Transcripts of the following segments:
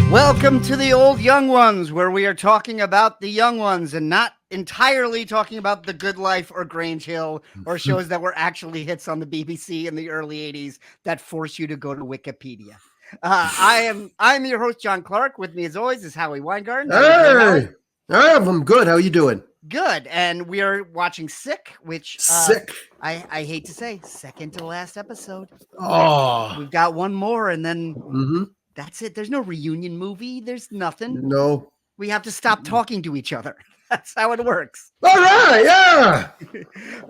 Welcome to the Old Young Ones, where we are talking about the young ones and not entirely talking about The Good Life or Grange Hill or shows that were actually hits on the BBC in the early 80s that force you to go to Wikipedia. I'm your host, John Clark. With me, as always, is Howie Weingarten. Hey, I'm good. How are you doing? Good. And we are watching Sick, which Sick. I hate to say, second to last episode. Oh, We've got one more, and then mm-hmm. That's it. There's no reunion movie. There's nothing. No. We have to stop talking to each other. That's how it works. All right, yeah.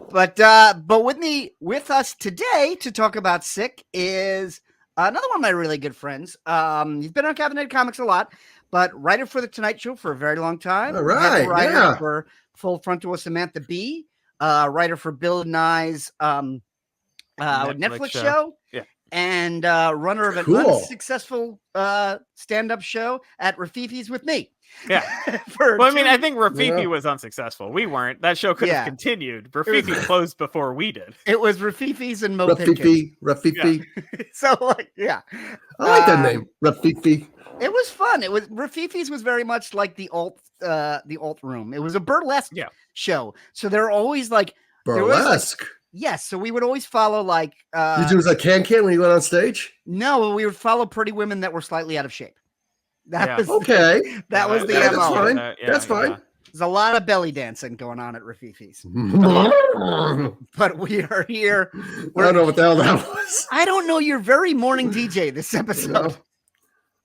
But with us today to talk about Sick is another one of my really good friends. He's been on Cabinet Comics a lot, but writer for The Tonight Show for a very long time. All right, writer for Full Frontal with Samantha Bee. Writer for Bill Nye's Netflix show. Yeah. And runner of an unsuccessful stand-up show at Rafifi's with me. Yeah. I think Rafifi was unsuccessful. We weren't. That show could have continued. Rafifi closed before we did. It was Rafifi's and Mo Rafifi. Yeah. So, I like that name, Rafifi. It was fun. It was Rafifi's was very much like the alt room. It was a burlesque show. So they're always like burlesque. Yes, so we would always follow you do like can when you went on stage? No, we would follow pretty women that were slightly out of shape. That was okay. That was the MO. MO. Fine. That's fine. There's a lot of belly dancing going on at Rafifi's. But we are here. I don't know what the hell that was. I don't know. You're very morning DJ this episode.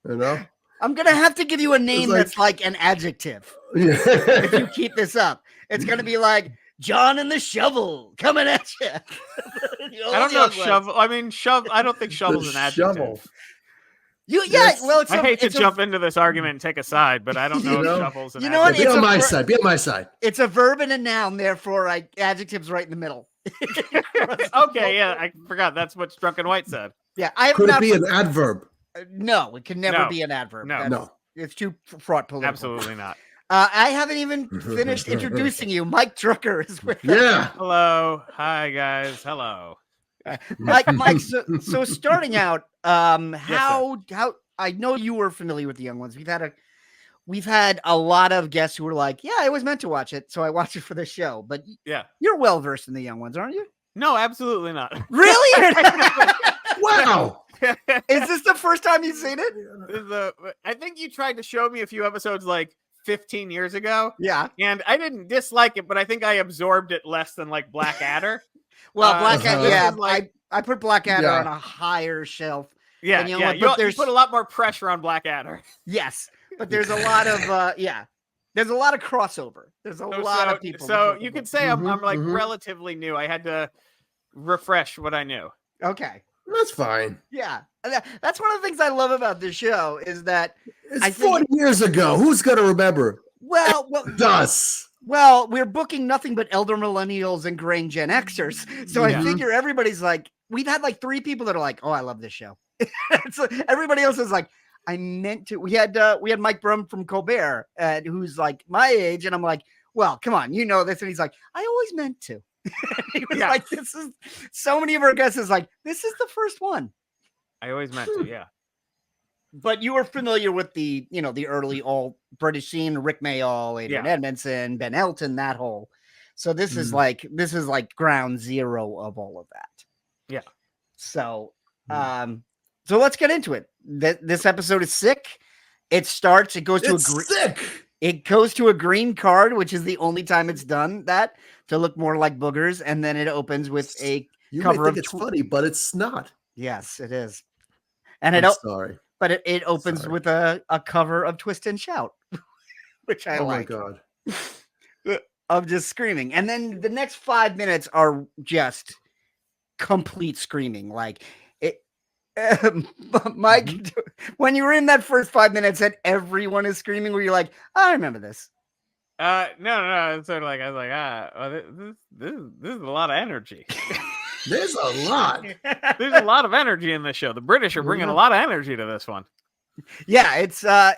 You know? I'm going to have to give you a name that's like an adjective. If you keep this up. It's going to be like Jon and the Shovel coming at you. I don't know if shovel. I mean, I don't think shovel's an adjective. Shovel. I hate to jump into this argument and take a side, but I don't know if shovel's an adjective. Be on my side. Be on my side. It's a verb and a noun, therefore adjective's right in the middle. Okay, yeah, I forgot. That's what Drunken White said. Yeah, Could it be an adverb? No, it can never be an adverb. No, it's too fraught political. Absolutely not. I haven't even finished introducing you. Mike Drucker is with us. Yeah. Hello. Hi, guys. Hello. Mike. So starting out, how I know you were familiar with the young ones. We've had a lot of guests who were like, "Yeah, I was meant to watch it, so I watched it for the show." But you're well versed in the young ones, aren't you? No, absolutely not. Really? Wow. Is this the first time you've seen it? I think you tried to show me a few episodes like 15 years ago. Yeah. And I didn't dislike it, but I think I absorbed it less than like Blackadder. Well, Blackadder, I put Blackadder on a higher shelf. Yeah, you put a lot more pressure on Blackadder. Yes, but there's a lot of there's a lot of crossover. There's a lot of people. So you could say I'm like relatively new. I had to refresh what I knew. Okay. That's fine. Yeah. That's one of the things I love about this show is that it's 40 years ago. Who's going to remember? Well, does. Well, we're booking nothing but elder millennials and graying Gen Xers. So I figure everybody's like, we've had like 3 people that are like, "Oh, I love this show." So everybody else is like, "I meant to." We had Mike Brum from Colbert, who's like my age, and I'm like, "Well, come on, you know this," and he's like, "I always meant to." He was like, "This is so many of our guests is like, this is the first one." I always meant to, yeah. But you were familiar with the early all British scene, Rick Mayall, Adrian Edmondson, Ben Elton, that whole. So this is like ground zero of all of that. Yeah. So so let's get into it. This episode is Sick. It starts. It goes to a green card, which is the only time it's done that to look more like boogers, and then it opens with a cover of. It's funny, but it's not. Yes, it is. And sorry. But it opens with a cover of Twist and Shout, which I like. Oh my God. Of just screaming. And then the next 5 minutes are just complete screaming. Like it, Mike, when you were in that first 5 minutes and everyone is screaming, were you like, "I remember this"? No. It's sort of like I was like, this is a lot of energy. There's a lot. There's a lot of energy in this show. The British are bringing a lot of energy to this one. Yeah, it's a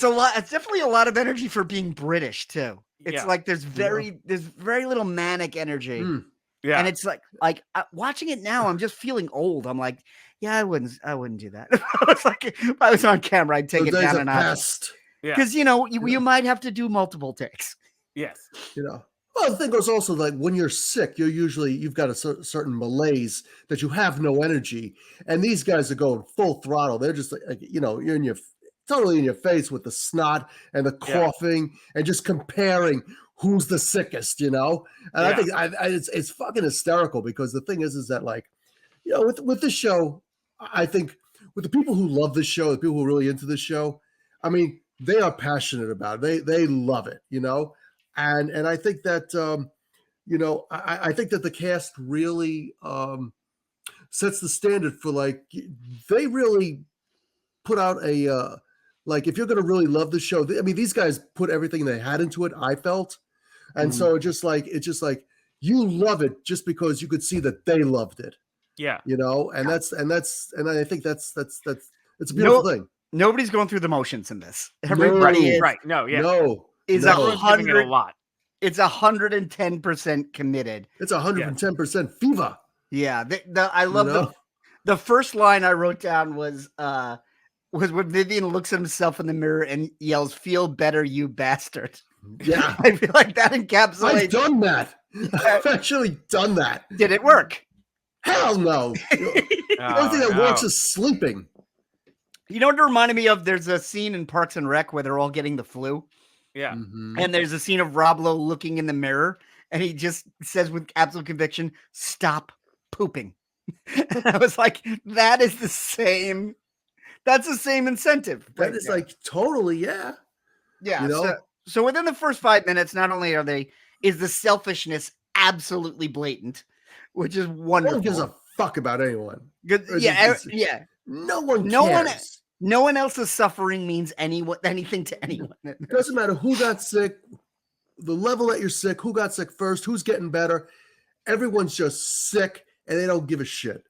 lot. It's definitely a lot of energy for being British too. It's like there's very little manic energy. Yeah, and it's like watching it now, I'm just feeling old. I'm like, Yeah, I wouldn't do that. I was like, if I was on camera, I'd take it down a notch. Because you might have to do multiple takes. Yes. Well, the thing goes also, like, when you're sick, you've got a certain malaise that you have no energy, and these guys are going full throttle. They're just like you're totally in your face with the snot and the coughing and just comparing who's the sickest, And I think it's fucking hysterical, because the thing is that, like, with this show, I think with the people who love this show, the people who are really into this show, I mean, they are passionate about it. They love it, And I think that I think that the cast really sets the standard for, like, they really put out a like, if you're going to really love the show, I mean, these guys put everything they had into it, I felt, and so it's just like you love it just because you could see that they loved it. Yeah, and I think that's it's a beautiful thing. Nobody's going through the motions in this. Everybody is right. No, yeah, is 100 a lot. It's 110% committed. It's 110% fever. Yeah, I love the first line I wrote down was when Vyvyan looks at himself in the mirror and yells, "Feel better, you bastard." Yeah, I feel like that encapsulates. I've done that. I've actually done that. Did it work? Hell no. The only thing that works is sleeping. You know what it reminded me of? There's a scene in Parks and Rec where they're all getting the flu. Yeah. Mm-hmm. And there's a scene of Rob Lowe looking in the mirror, and he just says with absolute conviction, "Stop pooping." And I was like, that is the same. That's the same incentive. That is like totally, yeah. Yeah. So within the first 5 minutes, not only is the selfishness absolutely blatant, which is wonderful. No one gives a fuck about anyone. Yeah. No one cares. No one else's suffering means anything to anyone. It doesn't matter who got sick, the level that you're sick, who got sick first, who's getting better. Everyone's just sick, and they don't give a shit.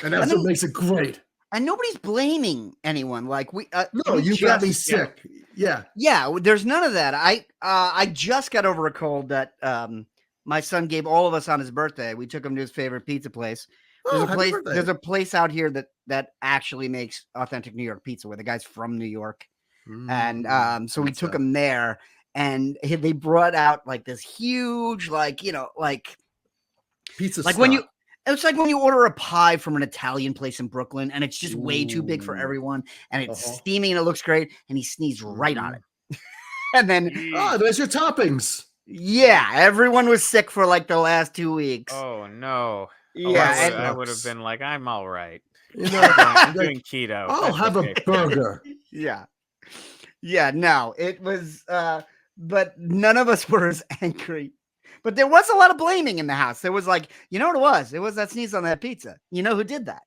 And that's what makes it great. And nobody's blaming anyone. Like you got me sick. Yeah. Yeah. There's none of that. I just got over a cold that my son gave all of us on his birthday. We took him to his favorite pizza place. There's a place out here that actually makes authentic New York pizza, where the guy's from New York. And so we took him there, and they brought out like this huge, pizza. Like it's like when you order a pie from an Italian place in Brooklyn, and it's just way too big for everyone, and it's steaming and it looks great, and he sneezed right on it. And then there's your toppings. Yeah, everyone was sick for like the last 2 weeks. Oh no. Yeah, I would have been like, I'm all right. I'm doing keto. I'll have a burger. Yeah. No, it was, but none of us were as angry. But there was a lot of blaming in the house. There was like, you know what it was? It was that sneeze on that pizza. You know who did that?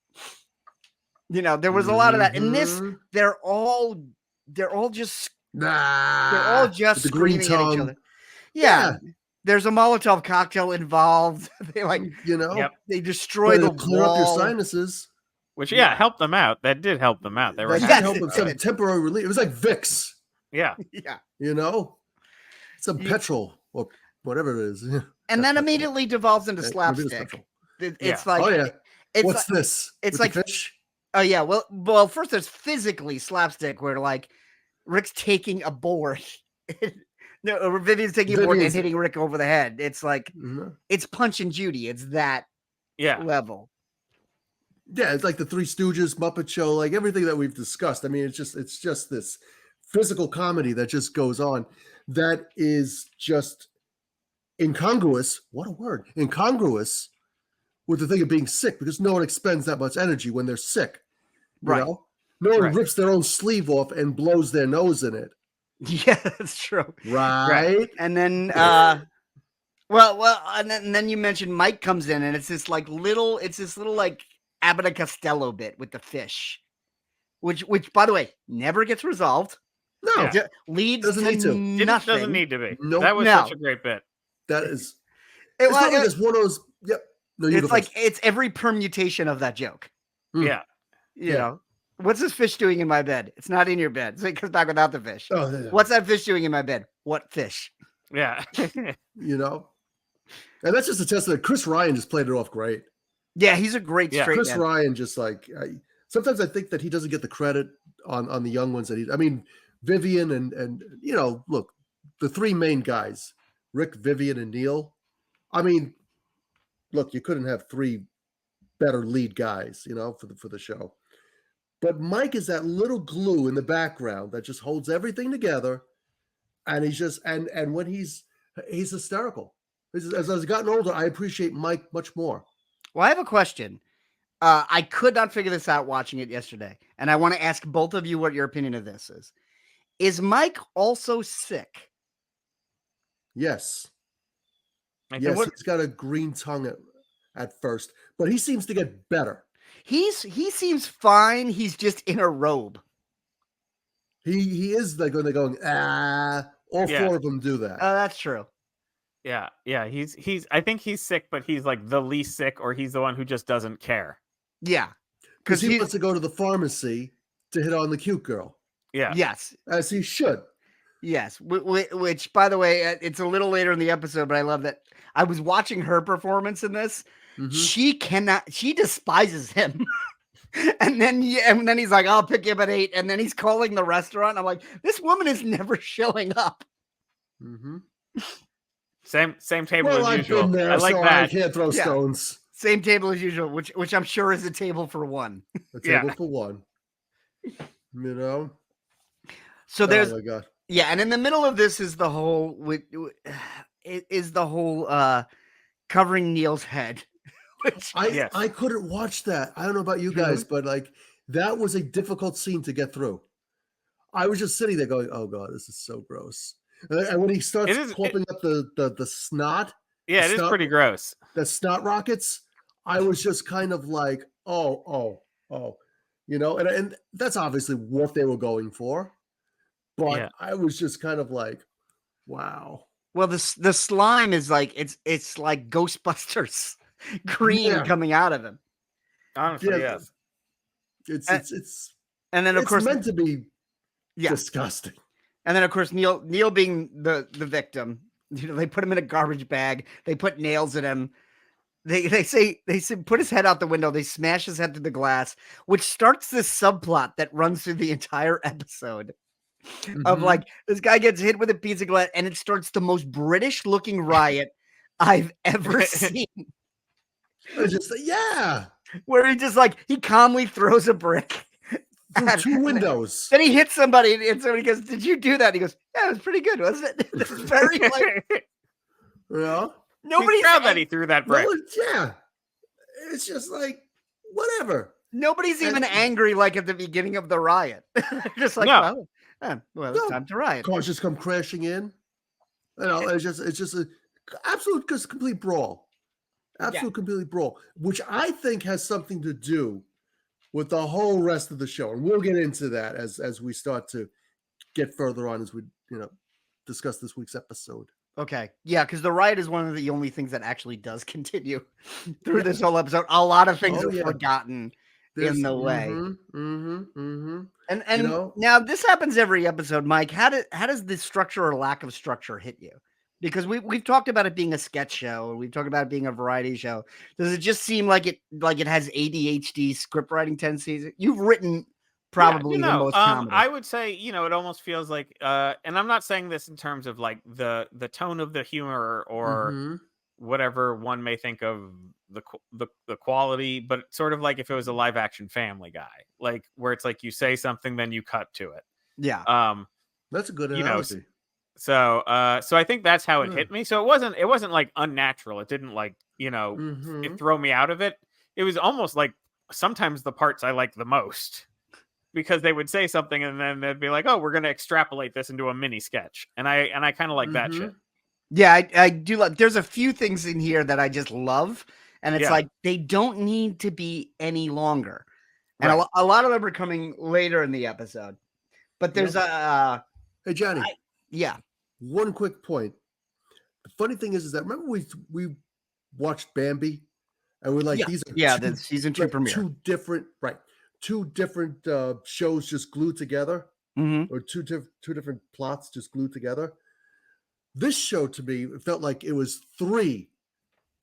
There was a lot of that. In this, they're all just screaming at each other. Yeah. There's a Molotov cocktail involved. They they destroy the clear wall. up your sinuses. Which helped them out. That did help them out. They were help with some temporary relief. It was like Vicks. Yeah. Some petrol or whatever it is. And then immediately devolves into slapstick. It's like, what's this? It's like fish. Oh yeah. Well, first there's physically slapstick where like Rick's taking a board. No, Vyvyan's taking a board and hitting Rick over the head. It's like it's Punch and Judy. It's that level. Yeah, it's like the Three Stooges, Muppet Show, like everything that we've discussed. I mean, it's just this physical comedy that just goes on that is just incongruous. What a word. Incongruous with the thing of being sick, because no one expends that much energy when they're sick. Right. No one rips their own sleeve off and blows their nose in it. Yeah, that's true. Right. And then and then you mentioned Mike comes in, and it's this little like Abbott and Costello bit with the fish, which by the way never gets resolved. No, it leads to nothing. It doesn't need to be. Nope. That was such a great bit. That is. It's probably just one of those. Yep. No, it's like it's every permutation of that joke. Yeah. You know. What's this fish doing in my bed? It's not in your bed. So it comes back without the fish. Oh, yeah. What's that fish doing in my bed? What fish? Yeah. And that's just a testament. Chris Ryan just played it off great. Yeah, he's a great straight Chris man. Ryan just like sometimes I think that he doesn't get the credit on the young ones I mean, Vyvyan and look, the three main guys, Rick, Vyvyan, and Neil. I mean, look, you couldn't have three better lead guys, for the show. But Mike is that little glue in the background that just holds everything together, and he's just and when he's hysterical. As I've gotten older, I appreciate Mike much more. Well, I have a question. I could not figure this out watching it yesterday, and I want to ask both of you what your opinion of this is. Is Mike also sick? Yes. He's got a green tongue at first, but he seems to get better. He seems fine. He's just in a robe. He is like when they're going, all four of them do that. Oh, that's true. Yeah. He's I think he's sick, but he's like the least sick, or he's the one who just doesn't care. Yeah. Because he wants to go to the pharmacy to hit on the cute girl. Yeah. Yes. As he should. Yes. Which, by the way, it's a little later in the episode, but I love that I was watching her performance in this. Mm-hmm. She despises him. and then he's like, I'll pick you up at 8. And then he's calling the restaurant. I'm like, this woman is never showing up. Mm-hmm. Same table as usual. Been there, I like so that. I can't throw stones. Same table as usual, which I'm sure is a table for one. A table for one. So there's, oh my God. Yeah, and in the middle of this is the whole covering Neil's head. I couldn't watch that. I don't know about you guys, but like that was a difficult scene to get through. I was just sitting there going, "Oh God, this is so gross." And when he starts clumping up the snot, it is pretty gross. The snot rockets. I was just kind of like, oh, and that's obviously what they were going for. But I was just kind of like, wow. Well, the slime is like it's like Ghostbusters green coming out of him. Honestly, yes. It's and then of course meant to be disgusting. And then of course Neil being the victim, they put him in a garbage bag. They put nails in him. They say put his head out the window. They smash his head through the glass, which starts this subplot that runs through the entire episode. Of like this guy gets hit with a piece of glass and it starts the most British looking riot I've ever seen. Just where he calmly throws a brick through 2 windows. Then he hits somebody and somebody goes, "Did you do that?" And he goes, "Yeah, it was pretty good, wasn't it?" It's very like nobody's proud that he threw that brick. It's just like whatever. Nobody's even angry like at the beginning of the riot. Just like well, it's time to riot. Cars just come crashing in. It's just an absolute complete brawl. Completely brawl, which I think has something to do with the whole rest of the show. And we'll get into that as we start to get further on as we, discuss this week's episode. Okay. Yeah, because the riot is one of the only things that actually does continue through this whole episode. A lot of things are forgotten in the way. And now this happens every episode, Mike. How does the structure or lack of structure hit you? Because we've talked about it being a sketch show, and we've talked about it being a variety show. Does it just seem like it has ADHD script writing tendencies? You've written probably the most comedy. I would say, it almost feels like and I'm not saying this in terms of like the tone of the humor or whatever one may think of the quality, but sort of like if it was a live action Family Guy, like where it's like you say something then you cut to it. That's a good analogy. So I think that's how it hit me. So it wasn't like unnatural. It didn't like it throw me out of it. It was almost like sometimes the parts I like the most, because they would say something and then they'd be like, "Oh, we're going to extrapolate this into a mini sketch," and I kind of like that shit. Yeah, I do love. There's a few things in here that I just love, and it's like they don't need to be any longer, and a lot of them are coming later in the episode. But there's hey Johnny, one quick point. The funny thing is that remember we watched Bambi, and we're like, these are the season 2 premiere, two different shows just glued together, or two different plots just glued together. This show to me, it felt like it was 3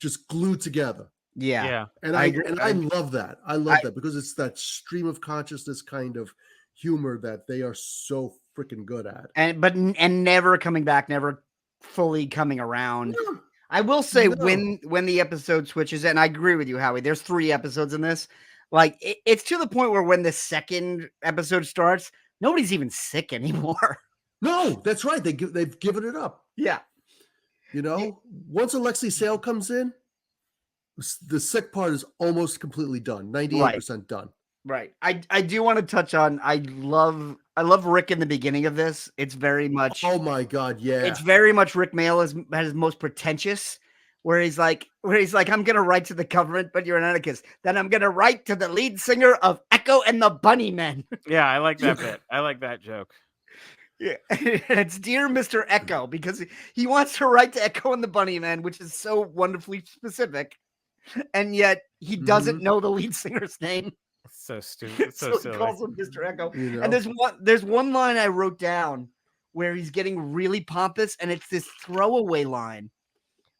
just glued together. Yeah. And I love that. I love that because it's that stream of consciousness kind of humor that they are so freaking good at. And never coming back, never fully coming around. No. I will say when the episode switches, and I agree with you, Howie, there's 3 episodes in this. Like it's to the point where when the second episode starts, nobody's even sick anymore. No, that's right. They've given it up. Yeah. Once Alexei Sayle comes in, the sick part is almost completely done. 98% done. Right. I do want to touch on, I love Rick in the beginning of this. It's very much, oh my God, yeah. It's very much Rick Mail is most pretentious, where he's like, I'm gonna write to the government, but you're an anarchist. Then I'm gonna write to the lead singer of Echo and the Bunnymen. Yeah, I like that bit. I like that joke. Yeah, it's Dear Mr. Echo, because he wants to write to Echo and the Bunnymen, which is so wonderfully specific, and yet he doesn't know the lead singer's name. So stupid. So silly. He calls him Mr. Echo. And there's one line I wrote down where he's getting really pompous, and it's this throwaway line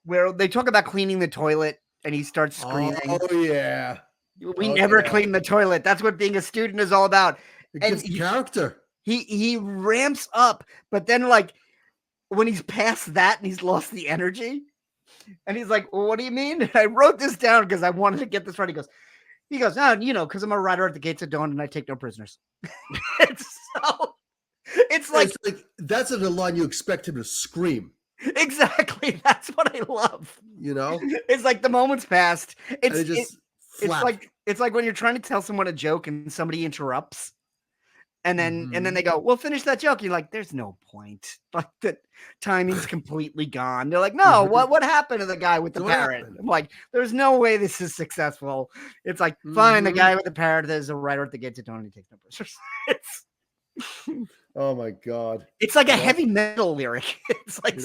where they talk about cleaning the toilet, and he starts screaming. Oh yeah, we never clean the toilet. That's what being a student is all about. It gives character. He ramps up, but then like when he's past that and he's lost the energy, and he's like, well, "What do you mean?" And I wrote this down because I wanted to get this right. He goes, "Oh, because I'm a rider at the gates of dawn and I take no prisoners." It's like that's a line you expect him to scream. Exactly. That's what I love. It's like the moment's passed. It's like when you're trying to tell someone a joke and somebody interrupts. And then they go, well, finish that joke. You're like, there's no point. Like the timing's completely gone. They're like, no, what happened to the guy with the parrot? I'm like, there's no way this is successful. It's like, fine, the guy with the parrot is a writer at the gates of dawn and he takes no prisoners. Oh my God. It's like a heavy metal lyric. It's like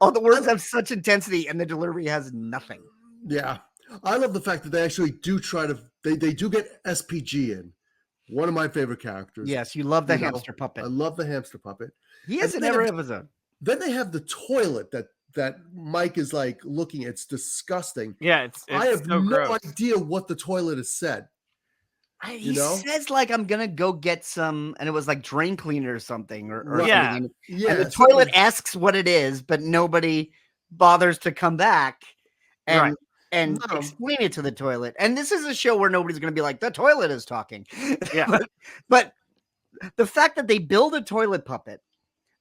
all the words have such intensity and the delivery has nothing. Yeah. I love the fact that they actually do try to, they do get SPG in. One of my favorite characters. Yes, you love the hamster puppet. I love the hamster puppet. He is in every episode. Then they have the toilet that Mike is like looking at. It's disgusting. Yeah, it's I have so no gross. idea what the toilet has said. He says like, I'm gonna go get some, and it was like drain cleaner or something, or yeah. something. And the toilet asks what it is, but nobody bothers to come back and explain it to the toilet. And this is a show where nobody's gonna be like, the toilet is talking. Yeah. but the fact that they build a toilet puppet,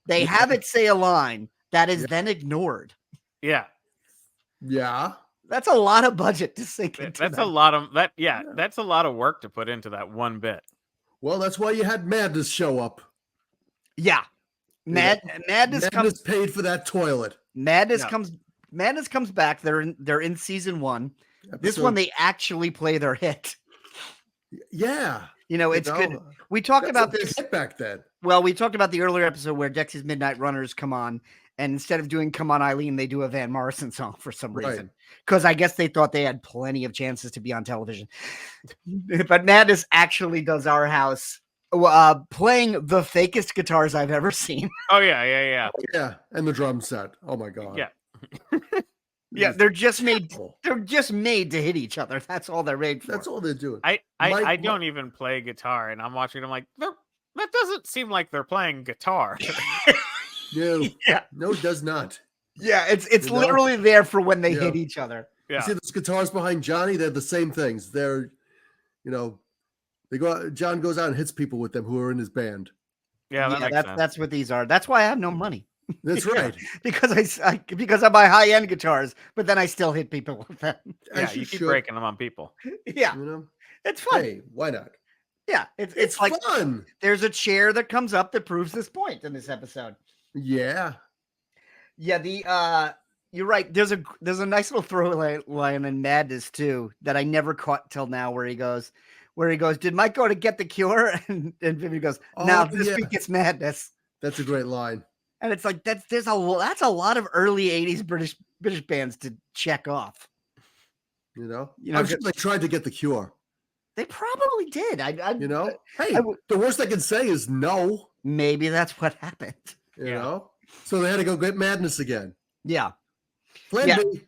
they have it say a line that is then ignored. Yeah. Yeah. That's a lot of budget to sink into. That's a lot of that. Yeah, that's a lot of work to put into that one bit. Well, that's why you had Madness show up. Yeah. Madness comes paid for that toilet. Madness comes back. They're in season 1. This one they actually play their hit. Yeah. It's good. We talked about this back then. Well, we talked about the earlier episode where Dex's Midnight Runners come on, and instead of doing Come On Eileen, they do a Van Morrison song for some reason. Because I guess they thought they had plenty of chances to be on television. But Madness actually does Our House, playing the fakest guitars I've ever seen. Oh, yeah. Yeah, and the drum set. Oh, my God. Yeah. Yeah, they're just made to hit each other. That's all they're made for. That's all they're doing. I don't even play guitar, and I'm watching. I'm like, that doesn't seem like they're playing guitar. No, no, it does not. Yeah, it's literally there for when they hit each other. Yeah. You see those guitars behind Johnny? They're the same things. They're, they go out, John goes out and hits people with them who are in his band. Yeah, that's what these are. That's why I have no money. That's right. because I buy high-end guitars, but then I still hit people with them. Yeah, you keep breaking them on people. Yeah, it's fun. Hey, why not? Yeah, it's like fun. There's a chair that comes up that proves this point in this episode. Yeah. You're right. There's a nice little throwaway line in Madness too that I never caught till now, where he goes, "Did Mike go to get the cure?" And Vivian goes, "No, this week it's Madness." That's a great line. And it's like that's a lot of early '80s British bands to check off. I'm sure they tried to get the cure. They probably did. Hey, the worst I can say is no. Maybe that's what happened. You know, so they had to go get Madness again. Yeah. Plan B.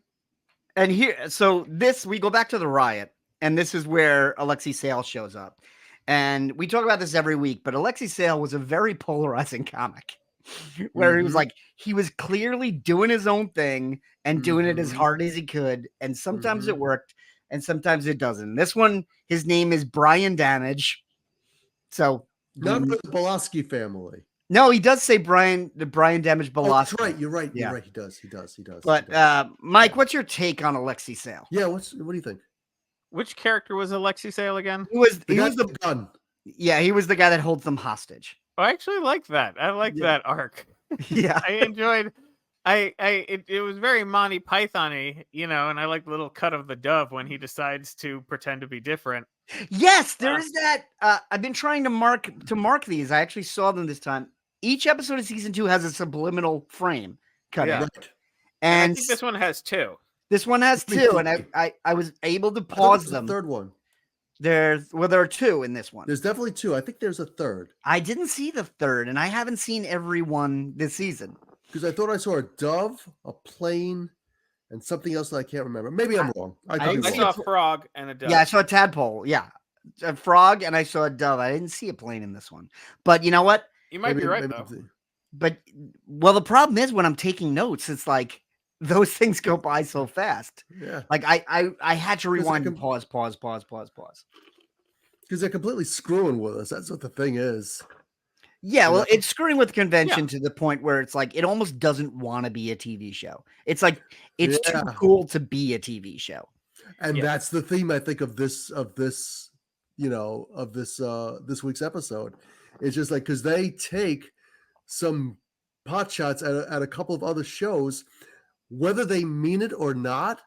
And here, so this, we go back to the riot, and this is where Alexei Sayle shows up. And we talk about this every week, but Alexei Sayle was a very polarizing comic where he was clearly doing his own thing and doing it as hard as he could. And sometimes it worked and sometimes it doesn't. This one, his name is Brian Damage. So not for the Bolaski family. No, he does say the Brian Damage Bolaski. Oh, that's right. You're right. Yeah. You're right. He does. But Mike, what's your take on Alexei Sayle? Yeah. What do you think? Which character was Alexei Sayle again? He was the gun. Yeah, he was the guy that holds them hostage. I actually like that. I like that arc. Yeah, I enjoyed. It was very Monty Python-y, and I like the little cut of the dove when he decides to pretend to be different. Yes, there is that. I've been trying to mark these. I actually saw them this time. Each episode of season 2 has a subliminal frame cut in. And I think this one has 2. This one has 2, and I was able to pause them. The third one. There are 2 in this one. There's definitely 2. I think there's a third. I didn't see the third, and I haven't seen every one this season. Because I thought I saw a dove, a plane, and something else that I can't remember. Maybe I'm wrong. I saw a frog and a dove. Yeah, I saw a tadpole. Yeah, a frog, and I saw a dove. I didn't see a plane in this one. But you know what? You might be right, though. But, the problem is when I'm taking notes, it's like those things go by so fast. Yeah. Like I had to rewind and pause. Because they're completely screwing with us. That's what the thing is. Yeah, well, it's screwing with convention to the point where it's like it almost doesn't want to be a TV show. It's like it's too cool to be a TV show. And that's the theme, I think, of this week's episode. It's just like because they take some pot shots at a couple of other shows, whether they mean it or not.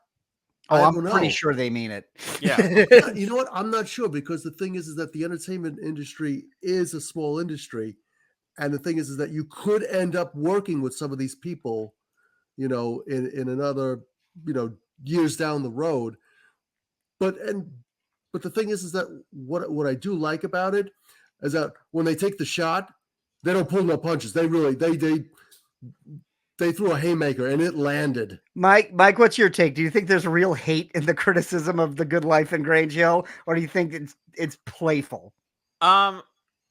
I'm pretty sure they mean it. Yeah. You know what? I'm not sure because the thing is that the entertainment industry is a small industry. And the thing is that you could end up working with some of these people, in another, years down the road. But the thing is that what I do like about it is that when they take the shot, they don't pull no punches. They really they threw a haymaker and it landed. Mike, what's your take? Do you think there's real hate in the criticism of The Good Life in Grange Hill, or do you think it's playful?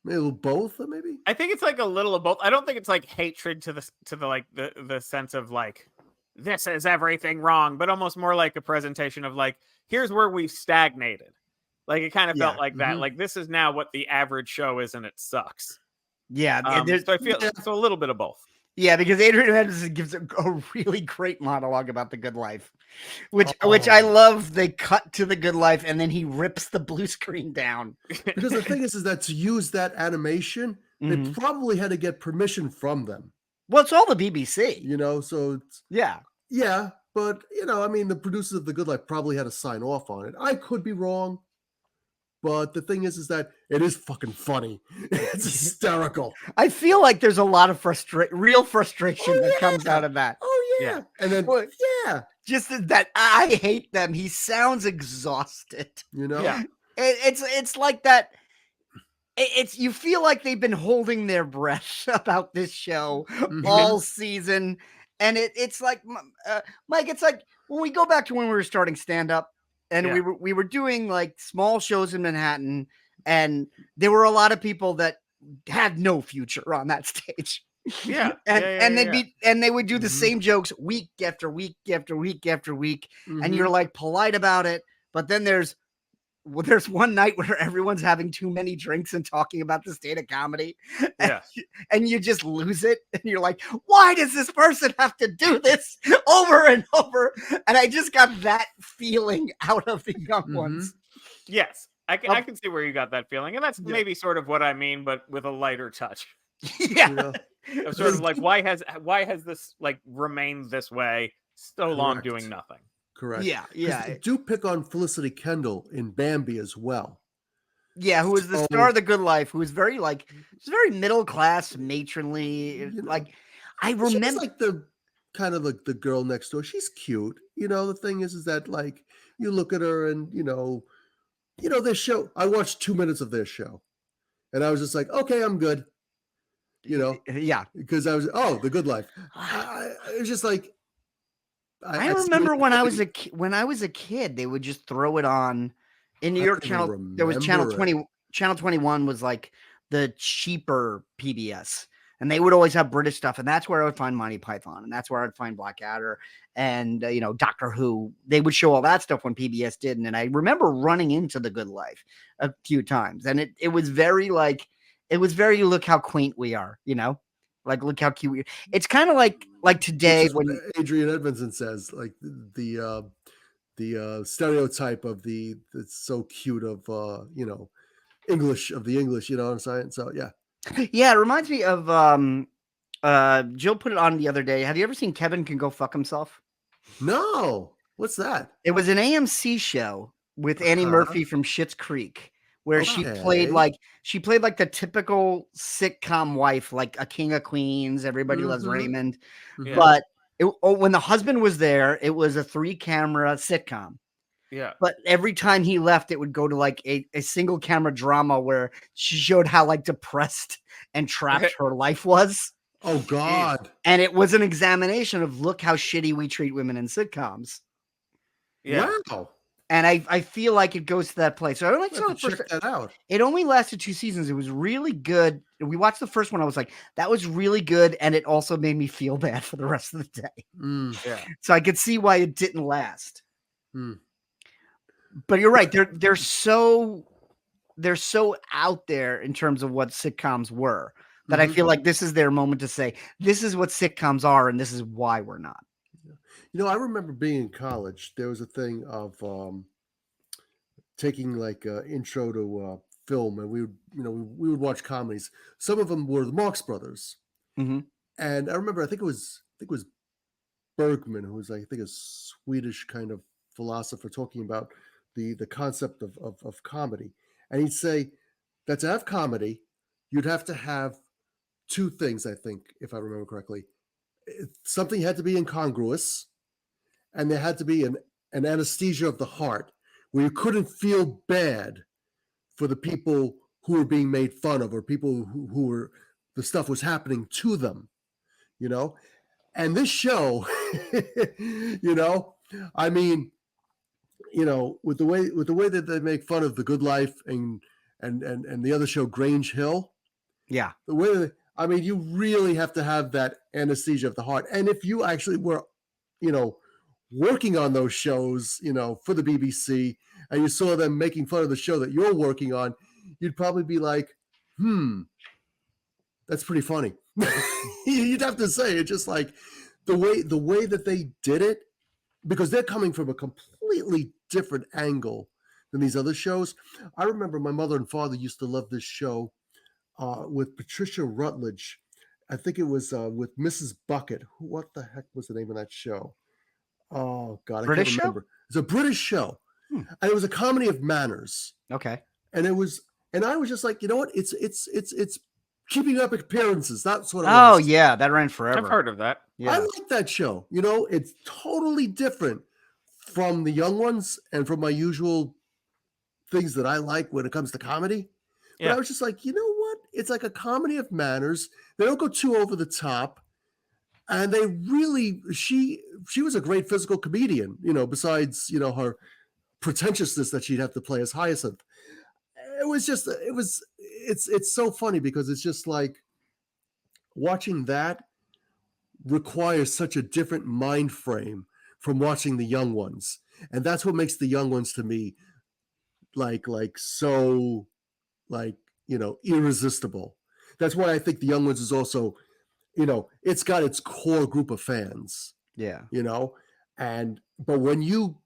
Maybe a little both, maybe. I think it's like a little of both. I don't think it's like hatred to the sense of like this is everything wrong, but almost more like a presentation of like here's where we've stagnated. Like it kind of felt like that. Like this is now what the average show is, and it sucks. Yeah, so I feel so a little bit of both. Yeah, because Adrian Henderson gives a really great monologue about The Good Life, which I love. They cut to The Good Life, and then he rips the blue screen down. Because the thing is that to use that animation, they probably had to get permission from them. Well, it's all the BBC. So it's, yeah. But, the producers of The Good Life probably had to sign off on it. I could be wrong. But the thing is that it is fucking funny. It's hysterical. I feel like there's a lot of real frustration that comes out of that. Oh, yeah. And then, just that I hate them. He sounds exhausted. Yeah. It's like that. You feel like they've been holding their breath about this show all season. And it's like, Mike, it's like when we go back to when we were starting stand-up, and we were doing like small shows in Manhattan, and there were a lot of people that had no future on that stage. Yeah. And they would do the same jokes week after week after week after week. And you're like polite about it. But then there's one night where everyone's having too many drinks and talking about the state of comedy. And you just lose it. And you're like, why does this person have to do this over and over? And I just got that feeling out of the young ones. Yes. I can see where you got that feeling. And that's maybe sort of what I mean, but with a lighter touch. Yeah. Of sort of like, why has this like remained this way so long doing nothing? Correct. Yeah. They do pick on Felicity Kendall in Bambi as well. Yeah, who was the star of The Good Life, who was very very middle class, matronly. Like I remember, she's like the kind of like the girl next door. She's cute. The thing is that like you look at her and this show. I watched 2 minutes of their show, and I was just like, okay, I'm good. Yeah, because I was The Good Life. It was just like. I remember when I was a kid, they would just throw it on in New York channel. There was channel 20. Channel 21 was like the cheaper PBS, and they would always have British stuff, and that's where I would find Monty Python, and that's where I'd find Blackadder and Doctor Who. They would show all that stuff when PBS didn't, and I remember running into The Good Life a few times, and it was very look how quaint we are, like look how cute we are. It's kind of like today when Adrian Edmondson says, like the stereotype of it's so cute of English, you know what I'm saying? So yeah. Yeah, it reminds me of Jill put it on the other day. Have you ever seen Kevin Can Go Fuck Himself? No. What's that? It was an AMC show with Annie Murphy from Schitt's Creek, where she played like the typical sitcom wife, like a King of Queens, Everybody Loves Raymond. Yeah. But when the husband was there, it was a 3-camera sitcom. Yeah. But every time he left, it would go to like a single camera drama where she showed how like depressed and trapped her life was. Oh God. And it was an examination of look how shitty we treat women in sitcoms. Yeah. Wow. And I feel like it goes to that place. So I only saw the first. Check that out. It only lasted 2 seasons. It was really good. We watched the first one. I was like, that was really good. And it also made me feel bad for the rest of the day. Yeah. So I could see why it didn't last. But you're right. They're so out there in terms of what sitcoms were that I feel like this is their moment to say, this is what sitcoms are. And this is why we're not. I remember being in college. There was a thing of taking like intro to film, and we would watch comedies. Some of them were the Marx Brothers, and I remember I think it was Bergman, who was I think a Swedish kind of philosopher, talking about the concept of comedy, and he'd say that to have comedy, you'd have to have 2 things. I think, if I remember correctly, something had to be incongruous. And there had to be an anesthesia of the heart where you couldn't feel bad for the people who were being made fun of, or people who were, the stuff was happening to them, And this show, I mean, with the way that they make fun of The Good Life and the other show, Grange Hill. Yeah. The way you really have to have that anesthesia of the heart. And if you actually were, working on those shows, for the BBC, and you saw them making fun of the show that you're working on, you'd probably be like, that's pretty funny. You'd have to say it, just like the way that they did it, because they're coming from a completely different angle than these other shows. I remember my mother and father used to love this show with Patricia Rutledge. I think it was with Mrs. Bucket. What the heck was the name of that show? Oh God, I can't remember. It's a British show, and it was a comedy of manners. Okay, and I was just like, you know what? It's Keeping Up Appearances. That's what it was. Oh yeah, that ran forever. I've heard of that. Yeah. I like that show. It's totally different from the young ones and from my usual things that I like when it comes to comedy. But I was just like, you know what? It's like a comedy of manners. They don't go too over the top. And they really, she was a great physical comedian, besides, her pretentiousness that she'd have to play as Hyacinth. It's so funny because it's just like watching that requires such a different mind frame from watching the young ones. And that's what makes the young ones to me so irresistible. That's why I think the young ones is also, it's got its core group of fans. Yeah. But when you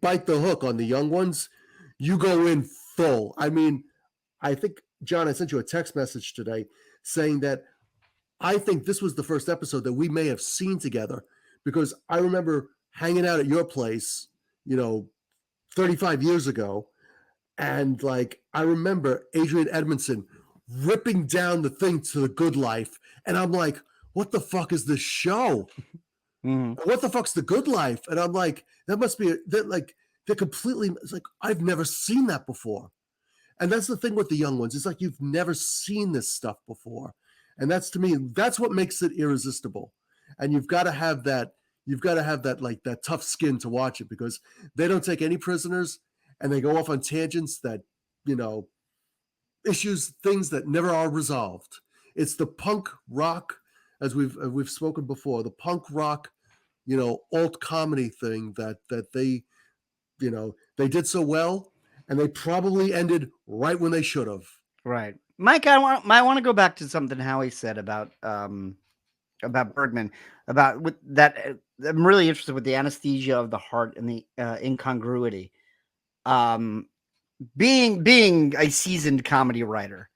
bite the hook on the young ones, you go in full. I mean, I think, John, I sent you a text message today saying that I think this was the first episode that we may have seen together, because I remember hanging out at your place, 35 years ago. And I remember Adrian Edmondson ripping down the thing to The Good Life. And I'm like, what the fuck is this show? What the fuck's The Good Life? And I'm like, that must be they're completely, it's like, I've never seen that before. And that's the thing with the young ones. It's like, you've never seen this stuff before. And that's, to me, that's what makes it irresistible. And you've got to have that you've got to have that tough skin to watch it, because they don't take any prisoners and they go off on tangents that, things that never are resolved. It's the punk rock, as we've spoken before, the punk rock, alt comedy thing that they, they did so well, and they probably ended right when they should have. Right. Mike, I want to go back to something Howie said about Bergman, about with that. I'm really interested with the anesthesia of the heart and the incongruity. Being a seasoned comedy writer,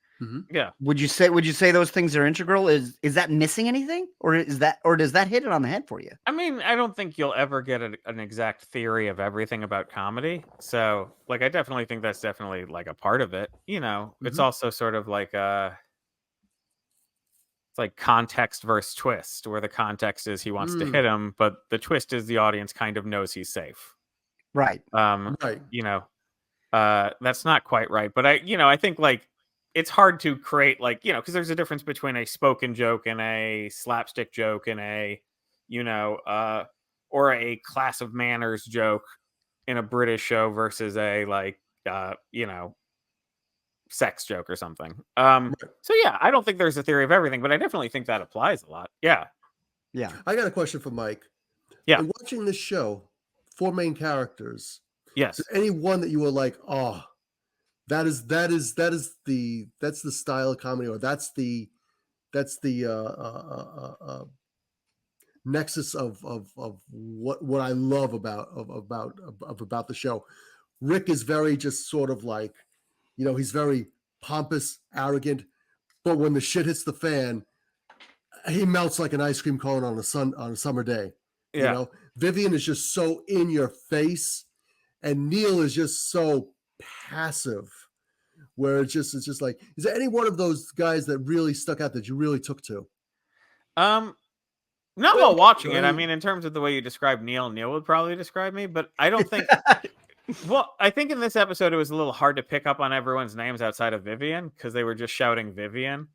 yeah. Would you say those things are integral? Is that missing anything, or does that hit it on the head for you? I mean, I don't think you'll ever get an exact theory of everything about comedy. So, like, I definitely think that's definitely like a part of it. It's also sort of like it's like context versus twist, where the context is he wants to hit him, but the twist is the audience kind of knows he's safe. Right. Right. That's not quite right, but I think like it's hard to create like, because there's a difference between a spoken joke and a slapstick joke and a, or a class of manners joke in a British show versus a like, sex joke or something. So yeah, I don't think there's a theory of everything, but I definitely think that applies a lot. Yeah. Yeah. I got a question for Mike. Yeah. In watching this show, 4 main characters. Yes. Is there any one that you were like, oh, that's the style of comedy, or that's the nexus of what I love about the show? Rick is very just sort of like, he's very pompous, arrogant, but when the shit hits the fan, he melts like an ice cream cone on a summer day. Yeah. Vyvyan is just so in your face, and Neil is just so passive, where it's just like, is there any one of those guys that really stuck out that you really took to? Not while watching it. I mean, in terms of the way you describe Neil would probably describe me, but I don't think. Well, I think in this episode it was a little hard to pick up on everyone's names outside of Vyvyan because they were just shouting Vyvyan.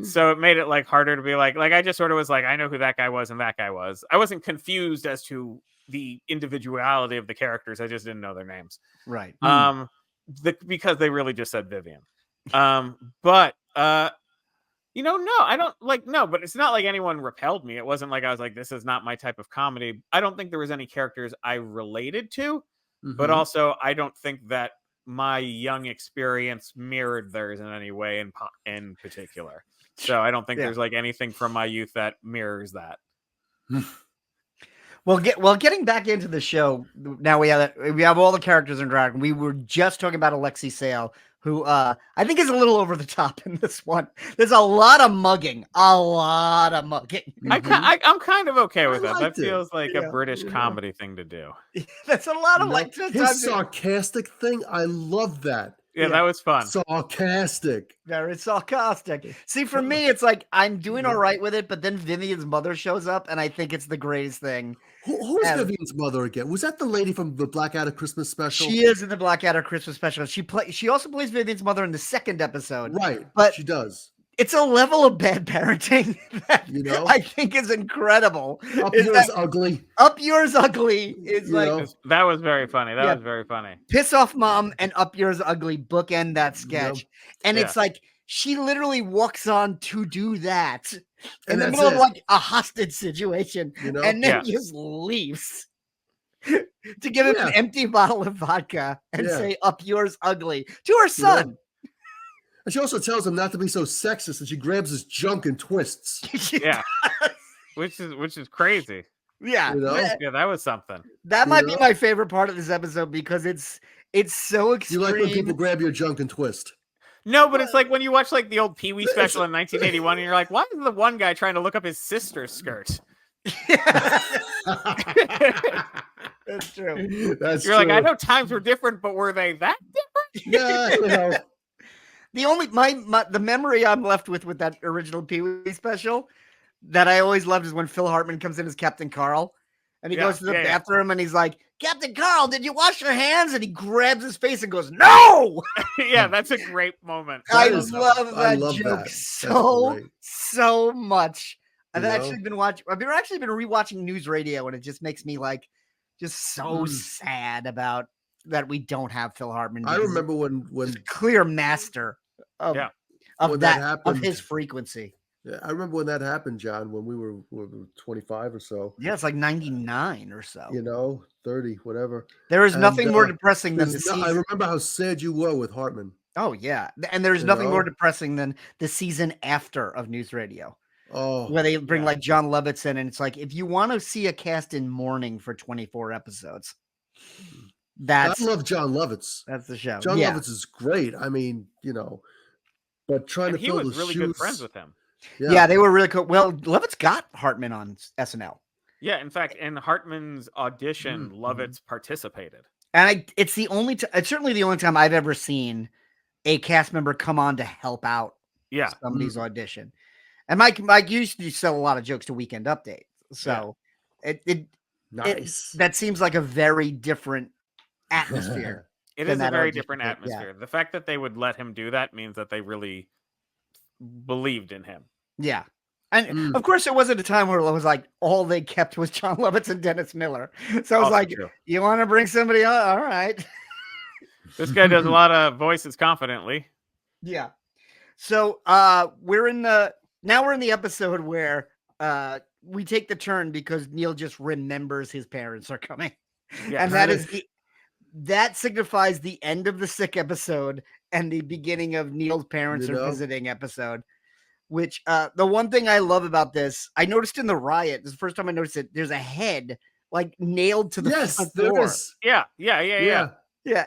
So it made it like harder to be like I just sort of was like, I know who that guy was and that guy was. I wasn't confused as to the individuality of the characters. I just didn't know their names. Right. Because they really just said Vyvyan. But no, I don't but it's not like anyone repelled me. It wasn't like I was like, this is not my type of comedy. I don't think there was any characters I related to, but also I don't think that my young experience mirrored theirs in any way in particular. So I don't think there's like anything from my youth that mirrors that. Well, getting back into the show now, we have all the characters in drag. We were just talking about Alexei Sayle, who I think is a little over the top in this one. There's a lot of mugging. I'm kind of okay with that. That feels like a British comedy thing to do. That's a lot of his sarcastic thing. I love that. Yeah, that was fun. Sarcastic. Very sarcastic. See, for me, it's like I'm doing all right with it, but then Vyvyan's mother shows up, and I think it's the greatest thing. Who's Vyvyan's mother again? Was that the lady from the Blackadder Christmas special? She is in the Blackadder Christmas special. She also plays Vyvyan's mother in the second episode. Right, but she does. It's a level of bad parenting that I think is incredible. Up yours ugly. Up yours ugly is that was very funny. That was very funny. Piss off mom and up yours ugly bookend that sketch. And it's like she literally walks on to do that in the middle of like a hostage situation, and then just leaves to give him an empty bottle of vodka and say up yours ugly to her son. And she also tells him not to be so sexist, and she grabs his junk and twists. which is crazy. Yeah, that was something. That might be my favorite part of this episode because it's so extreme. You like when people grab your junk and twist? No, but it's like when you watch like the old Pee Wee special in 1981, and you're like, why is the one guy trying to look up his sister's skirt? That's true. You're true. Like, I know times were different, but were they that different? Yeah, The only the memory I'm left with that original Pee Wee special that I always loved is when Phil Hartman comes in as Captain Carl, and he goes to the bathroom and he's like, "Captain Carl, did you wash your hands?" And he grabs his face and goes, "No!" Yeah, that's a great moment. I love that joke so much. I've actually been rewatching News Radio, and it just makes me like just so sad about that we don't have Phil Hartman. I remember when clear master of his frequency. Yeah, I remember when that happened, John, when we were 25 or so. Yeah, it's like 99 or so. 30, whatever. There is nothing more depressing than the season. I remember how sad you were with Hartman. Oh, yeah. And there's nothing more depressing than the season after of News Radio. Oh, where they bring like Jon Lovitz in, and it's like, if you want to see a cast in mourning for 24 episodes, I love Jon Lovitz. That's the show. Jon Lovitz is great. I mean, but trying to fill the shoes. He was really good friends with him. Yeah, they were really cool. Well, Lovitz got Hartman on SNL. Yeah, in fact, in Hartman's audition, Lovitz participated. And it's certainly the only time I've ever seen a cast member come on to help out somebody's audition. And Mike used to sell a lot of jokes to Weekend Update. So nice. That seems like a very different atmosphere. It is a very different atmosphere. The fact that they would let him do that means that they really believed in him. Yeah. And of course, it wasn't a time where it was like all they kept was Jon Lovitz and Dennis Miller. So I was like, you want to bring somebody on? All right. This guy does a lot of voices confidently. Yeah. So we're in the episode where we take the turn because Neil just remembers his parents are coming. Yeah, and that signifies the end of the sick episode and the beginning of Neil's parents are visiting episode. Which the one thing I love about this, I noticed in the riot, this is the first time I noticed it, there's a head like nailed to the front door. Yeah.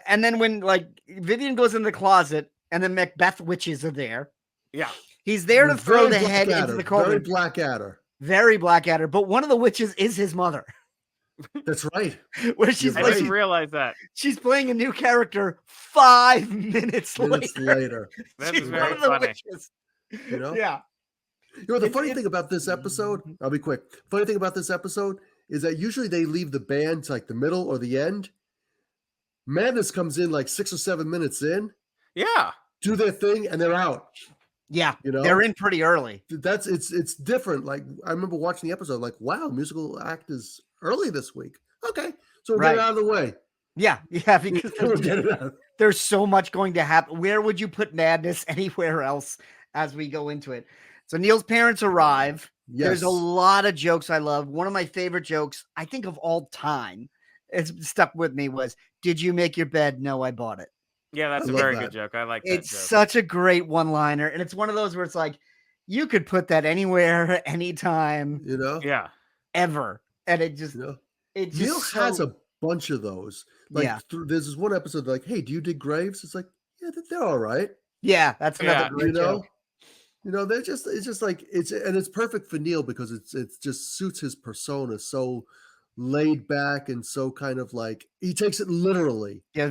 And then when like Vyvyan goes in the closet and the Macbeth witches are there. Yeah. He's there to throw the head into the cauldron. Very Blackadder. But one of the witches is his mother. That's right. I didn't realize that. She's playing a new character 5 minutes later. That is very funny. Witches. Yeah. The funny thing about this episode, I'll be quick. Funny thing about this episode is that usually they leave the band to like the middle or the end. Madness comes in like 6 or 7 minutes in. Yeah. Do their thing and they're out. Yeah. They're in pretty early. It's different. Like I remember watching the episode, like, wow, musical act is early this week. Okay. So we'll get it out of the way. Yeah, because there's so much going to happen. Where would you put Madness anywhere else as we go into it? So Neil's parents arrive. Yes. There's a lot of jokes I love. One of my favorite jokes, I think of all time, it's stuck with me was, did you make your bed? No, I bought it. Yeah, that's a very good joke. I like that It's such a great one-liner. And it's one of those where it's like, you could put that anywhere, anytime. Yeah. Ever. And it just... Neil has a bunch of those. Like there's this one episode like, hey, do you dig graves? It's like, yeah, they're all right. Yeah, that's another great joke. They're just like it's perfect for Neil because it just suits his persona so laid back and so kind of like he takes it literally. Yeah,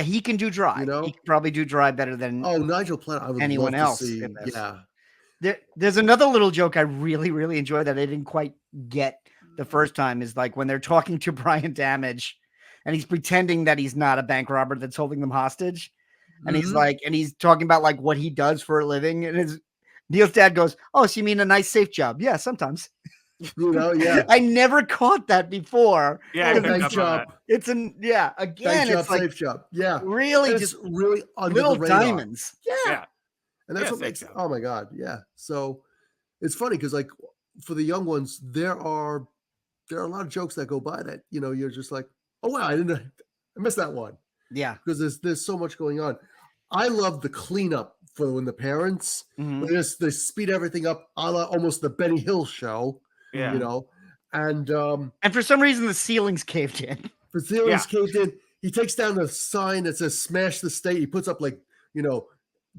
he can do dry. He can probably do dry better than Nigel Platt. I would anyone love else. To see. Yeah. There's another little joke I really, really enjoy that I didn't quite get the first time is like when they're talking to Brian Damage and he's pretending that he's not a bank robber that's holding them hostage. And he's like, and he's talking about like what he does for a living. And Neil's dad goes, "Oh, so you mean a nice safe job?" Yeah, sometimes. Yeah. I never caught that before. Yeah, nice job. It's again, it's like safe job. Yeah, really, just really under little the radar. diamonds. Yeah. And that's what makes. Oh my God, yeah. So it's funny because like for the young ones, there are a lot of jokes that go by that you're just like, oh wow, I missed that one. Yeah, because there's so much going on. I love the cleanup for when the parents they speed everything up, a la almost the Benny Hill show. Yeah, and for some reason the ceilings caved in. Caved in. He takes down the sign that says "Smash the State." He puts up like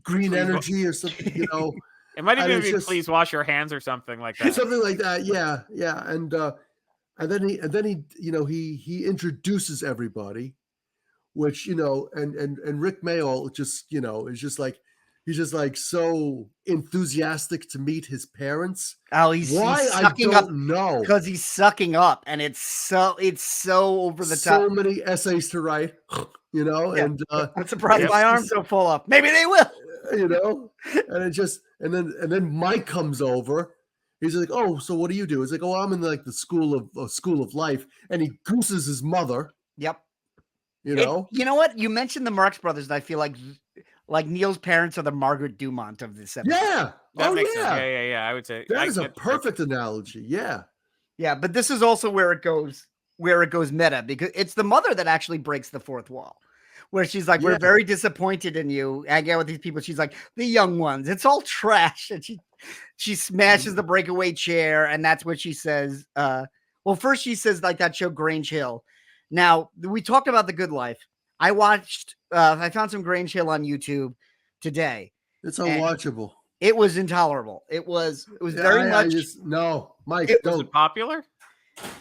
green energy or something. It might even be "Please wash your hands" or something like that. Something like that. Yeah, yeah. And then he introduces everybody. Which and Rick Mayall just is just like he's just like so enthusiastic to meet his parents. Oh, he's sucking up. No, because he's sucking up, and it's so over the top. So many essays to write, and I'm surprised my arms don't fall up. Maybe they will. And it just and then Mike comes over, He's like, oh, so what do you do? He's like, oh, I'm in like the school of life, and he gooses his mother. Yep. You know. You know what? You mentioned the Marx Brothers, and I feel like Neil's parents are the Margaret Dumont of this episode. Yeah. That makes sense. Yeah. I would say that is a perfect analogy. Yeah. Yeah, but this is also where it goes meta, because it's the mother that actually breaks the fourth wall, where she's like, we're very disappointed in you. Hanging out with these people. She's like, the young ones, it's all trash. And she smashes the breakaway chair. And that's what she says. Well, first she says like that show Grange Hill. Now we talked about The Good Life. I found some Grange Hill on YouTube today. It's unwatchable. It was intolerable. It was very much. No, Mike. Was it popular?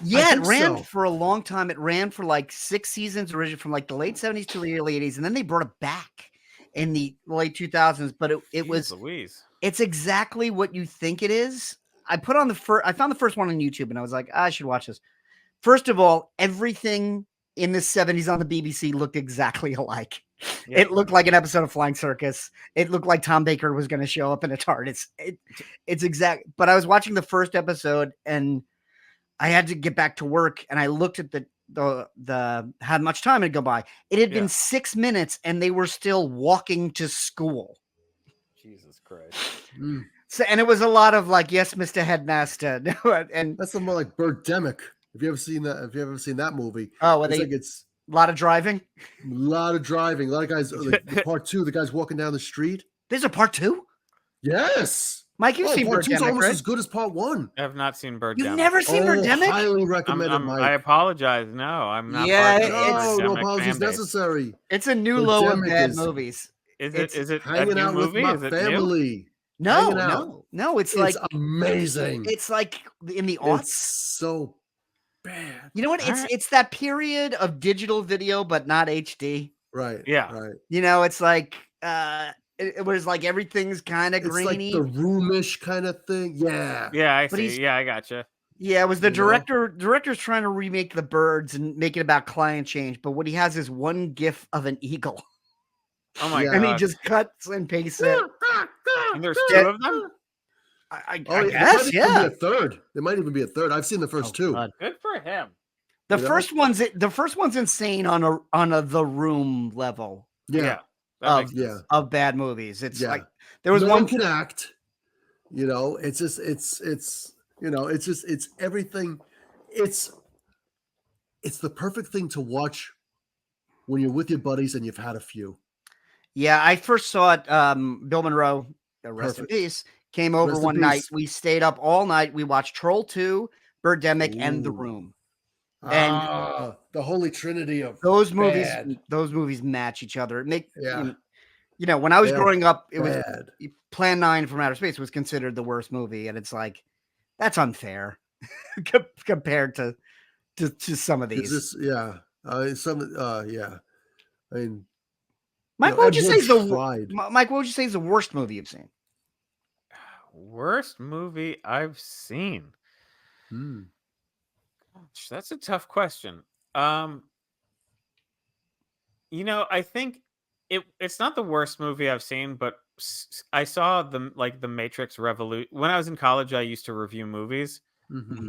Yeah, it ran for a long time. It ran for like 6 seasons, originally from like the late 70s to the early 80s, and then they brought it back in the late 2000s. But it was Louise. It's exactly what you think it is. I found the first one on YouTube, and I was like, I should watch this. First of all, everything in the 70s on the BBC looked exactly alike. Yep. It looked like an episode of Flying Circus. It looked like Tom Baker was going to show up in a TARDIS. It's exact. But I was watching the first episode, and I had to get back to work, and I looked at the how much time had gone by. It had been 6 minutes, and they were still walking to school. Jesus Christ. So, and it was a lot of like, yes, Mr. Headmaster. And that's more like Birdemic. Have you ever seen that movie? Oh, it's a lot of driving. A lot of guys. Like, part 2, the guy's walking down the street. There's a part 2? Yes. Mike, you've seen part Birdemic, 2's almost right? as good as part 1. I have not seen Birdemic. You've never seen Birdemic? Highly recommend it, Mike. I apologize. No, I'm not. No apologies necessary. It's a new low of bad movies. Is it hanging a new out movie? with my family? No. It's like amazing. It's like in the aughts. It's so bad. You know what? It's that period of digital video, but not HD. Right. Yeah. Right. You know, it's like it was like everything's kind of grainy. Like the roomish kind of thing. Yeah. Yeah, I see. Yeah, I gotcha. Yeah, it was the director's trying to remake The Birds and make it about climate change, but what he has is one gif of an eagle. Oh my god. And he just cuts and pastes it. And there's 2 of them? I guess, yeah. There might even be a third. I've seen the first 2. God. Good for him. The first one's insane on a The Room level. Yeah. Of bad movies. It's like there was one can act. You know, it's everything. It's the perfect thing to watch when you're with your buddies and you've had a few. Yeah, I first saw it. Bill Monroe, rest in peace, came over one night. We stayed up all night. We watched Troll 2, Birdemic, and The Room. And the holy trinity of those movies match each other. When I was growing up, it was Plan 9 from Outer Space was considered the worst movie, and it's like that's unfair compared to some of these. I mean, Mike, what would you say is the worst movie you've seen? Worst movie I've seen. Gosh, that's a tough question. I think it's not the worst movie I've seen, but I saw the Matrix Revolution when I was in college. I used to review movies,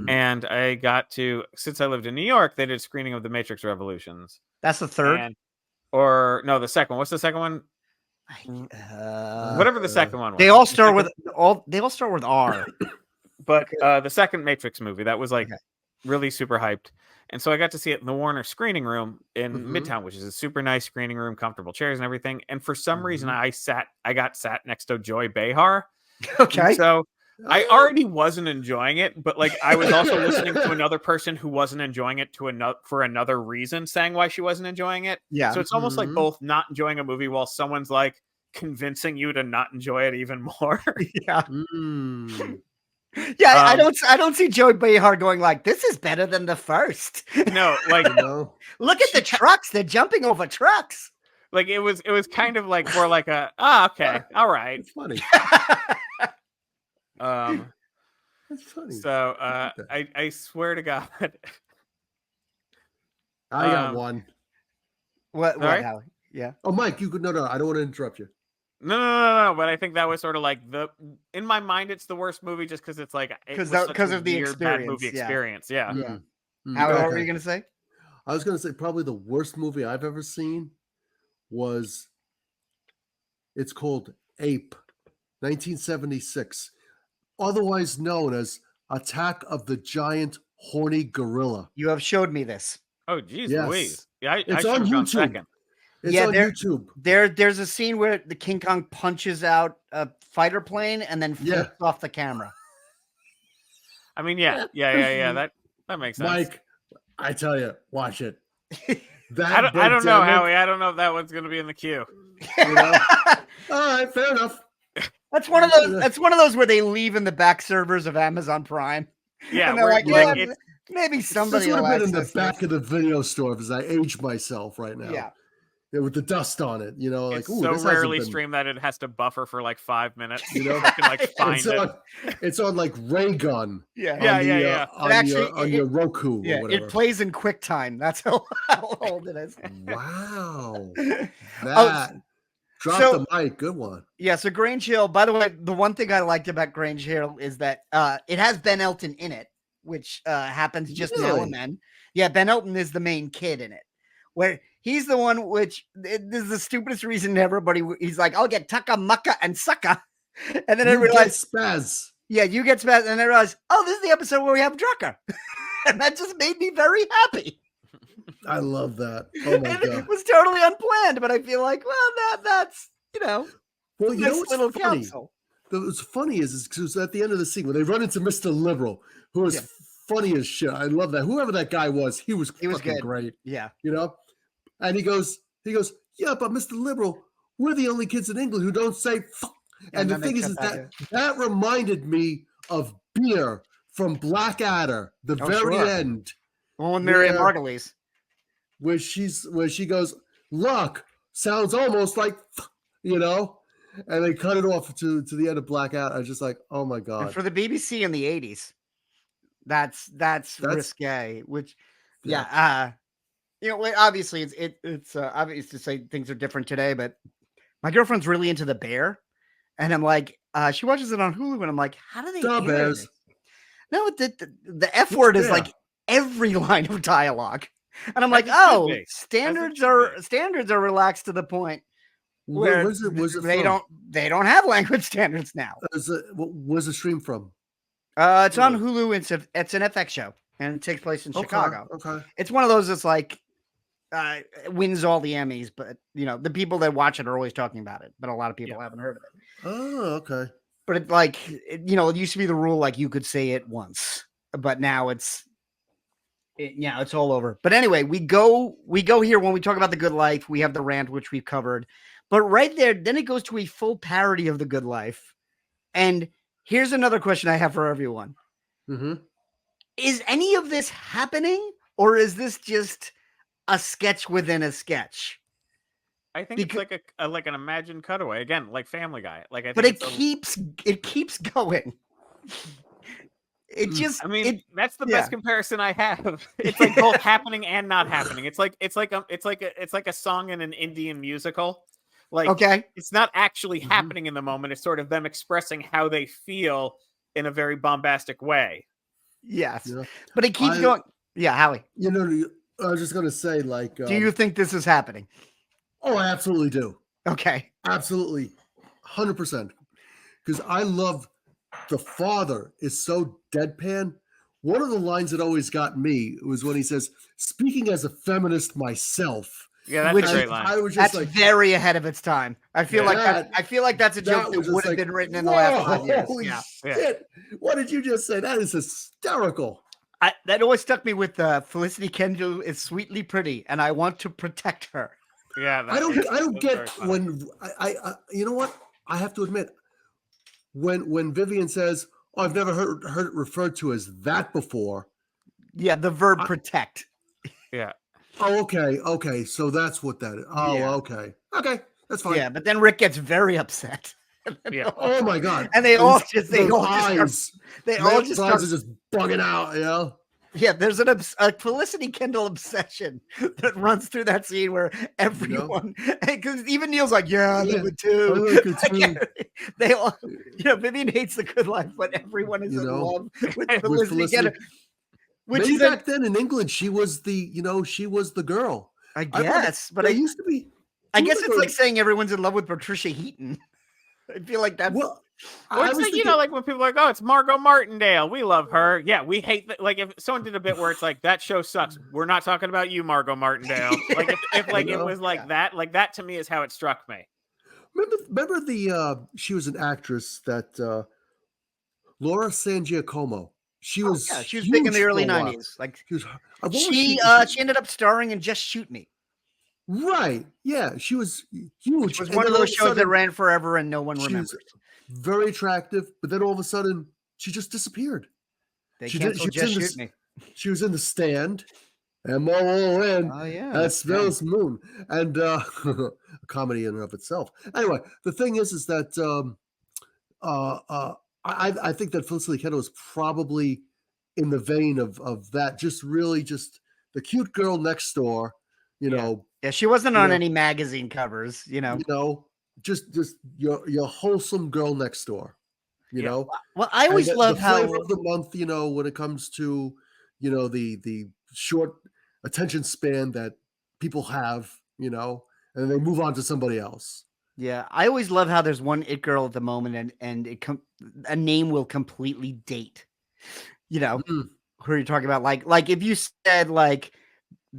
and I got to, since I lived in New York, they did a screening of the Matrix Revolutions. That's the third, the second. What's the second one? Whatever the second one was. They all start with R. But the second Matrix movie that was really super hyped. And so I got to see it in the Warner screening room in Midtown, which is a super nice screening room, comfortable chairs and everything. And for some reason I got sat next to Joy Behar. Okay. So I already wasn't enjoying it, but I was also listening to another person who wasn't enjoying it for another reason, saying why she wasn't enjoying it. Yeah. So it's almost like both not enjoying a movie while someone's convincing you to not enjoy it even more. Yeah. Yeah, I don't see Joey Behar going this is better than the first. No, look at the trucks. They're jumping over trucks. It was kind of more like okay, all right. It's funny. That's funny. So I swear to God. I got one. What right? Howie? Yeah. Oh, Mike, you could no, I don't want to interrupt you. No. But I think that was sort of like in my mind, it's the worst movie just because it's like because of the weird, bad experience. movie experience. Yeah. How what were you gonna say? I was gonna say probably the worst movie I've ever seen was. It's called Ape, 1976, otherwise known as Attack of the Giant Horny Gorilla. You have showed me this. Oh, geez, Yes. Louise. Yeah, It's I on should have gone YouTube. second. It's on YouTube. There's a scene where the King Kong punches out a fighter plane and then flips off the camera. I mean, yeah. That makes sense. Mike, I tell you, watch it. I don't know, Howie. I don't know if that one's going to be in the queue. You know? All right, fair enough. That's one of those. That's one of those where they leave in the back servers of Amazon Prime. Yeah, and they're like, maybe somebody This would will have been in the access back this. of the video store as I age myself right now. Yeah. With the dust on it, you know, it's like, ooh, so this rarely hasn't been, streamed that it has to buffer for like 5 minutes. you know, I can like find it. It's on like Ray Gun. Yeah. On your Roku or whatever. It plays in QuickTime. That's how old it is. Wow. Drop the mic. Good one. Yeah, so Grange Hill, by the way, the one thing I liked about Grange Hill is that it has Ben Elton in it, which happens just now and then. Yeah, Ben Elton is the main kid in it, where he's the one this is the stupidest reason ever, but he's like, I'll get tucka, mucka, and sucka. And then I realized, spaz. Yeah, you get spaz. And I realized, oh, this is the episode where we have Drucker. And that just made me very happy. I love that. Oh my God. It was totally unplanned, but I feel like, well, that's, you know, well, you know what's little funny? council. What's funny is because at the end of the scene when they run into Mr. Liberal, who is funny as shit. I love that. Whoever that guy was, he was fucking great. Yeah. You know? And he goes, yeah, but Mr. Liberal, we're the only kids in England who don't say fuck. And the thing is that reminded me of Beer from Blackadder, the very end. Well, when they're in Margulies. Where she goes, look, sounds almost like, you know, and they cut it off to the end of Blackout. I was just like, oh my God. And for the BBC in the 80s, that's risque, which, you know, obviously it's obvious to say things are different today, but my girlfriend's really into The Bear. And I'm like, she watches it on Hulu, and I'm like, how do they The Bears? No, the F word is like every line of dialogue. And I'm like, oh, standards are relaxed to the point where they don't have language standards now. Where's the stream from? It's on Hulu. It's an FX show, and it takes place in Chicago. Okay. It's one of those that's like wins all the Emmys, but you know the people that watch it are always talking about it, but a lot of people haven't heard of it. Oh, okay. But it used to be the rule like you could say it once, but now it's all over. But anyway, we go here when we talk about The Good Life. We have the rant, which we've covered. But right there, then it goes to a full parody of The Good Life. And here's another question I have for everyone. Mm-hmm. Is any of this happening, or is this just a sketch within a sketch? I think it's like an imagined cutaway. Again, like Family Guy. Like I think but it keeps going. It just that's the best comparison I have. It's like both happening and not happening. It's like a song in an Indian musical. Like it's not actually happening in the moment. It's sort of them expressing how they feel in a very bombastic way. Yes. Yeah. But it keeps going. Yeah, Howie. You know, I was just gonna say, like, do you think this is happening? Oh, I absolutely do. Okay. Absolutely. 100%. Because I love the father is so deadpan. One of the lines that always got me was when he says, speaking as a feminist myself. Yeah, that's a great line. I was just that's very ahead of its time. I feel like that's a joke that would have been written in the last 5 years. Holy shit. What did you just say? That is hysterical. That always stuck me with Felicity Kendall is sweetly pretty, and I want to protect her. Yeah, I don't get when I you know what? I have to admit, when Vyvyans says, "Oh, I've never heard it referred to as that before." Yeah, the verb protect. Yeah. Oh, okay. So that's what that is. Oh, okay, that's fine. Yeah, but then Rick gets very upset. Yeah. Oh my God. And they all just are just bugging out. You know. Yeah, there's a Felicity Kendall obsession that runs through that scene where everyone, because even Neil's like, yeah, I love it too. I like it too. They all, Vivian hates The Good Life, but everyone is in love with Felicity Kendall. Which maybe back then in England, she was the girl. I guess, but it used to be. I guess it's like saying everyone's in love with Patricia Heaton. I feel like that's. Well, or it's like, like when people are like, oh, it's Margot Martindale. We love her. Yeah, we hate that. Like if someone did a bit where it's like, that show sucks. We're not talking about you, Margot Martindale. Like if it was like that to me is how it struck me. Remember she was an actress that Laura San Giacomo. She was big in the early 90s. Like she ended up starring in Just Shoot Me. Right. Yeah, she was huge. It was one of those shows that ran forever and no one remembers. Very attractive, but then all of a sudden she just disappeared. She was in The Stand. M-O-O-N. Oh yeah. That's Venice Moon. And a comedy in and of itself. Anyway, the thing is that I think that Felicity Kendall is probably in the vein of that, just the cute girl next door, Yeah, she wasn't on any magazine covers, just your wholesome girl next door, know. Well, I always love the how flavor of the month, when it comes to, the short attention span that people have, and they move on to somebody else. Yeah, I always love how there's one it girl at the moment, and a name will completely date. Who are you talking about? Like if you said like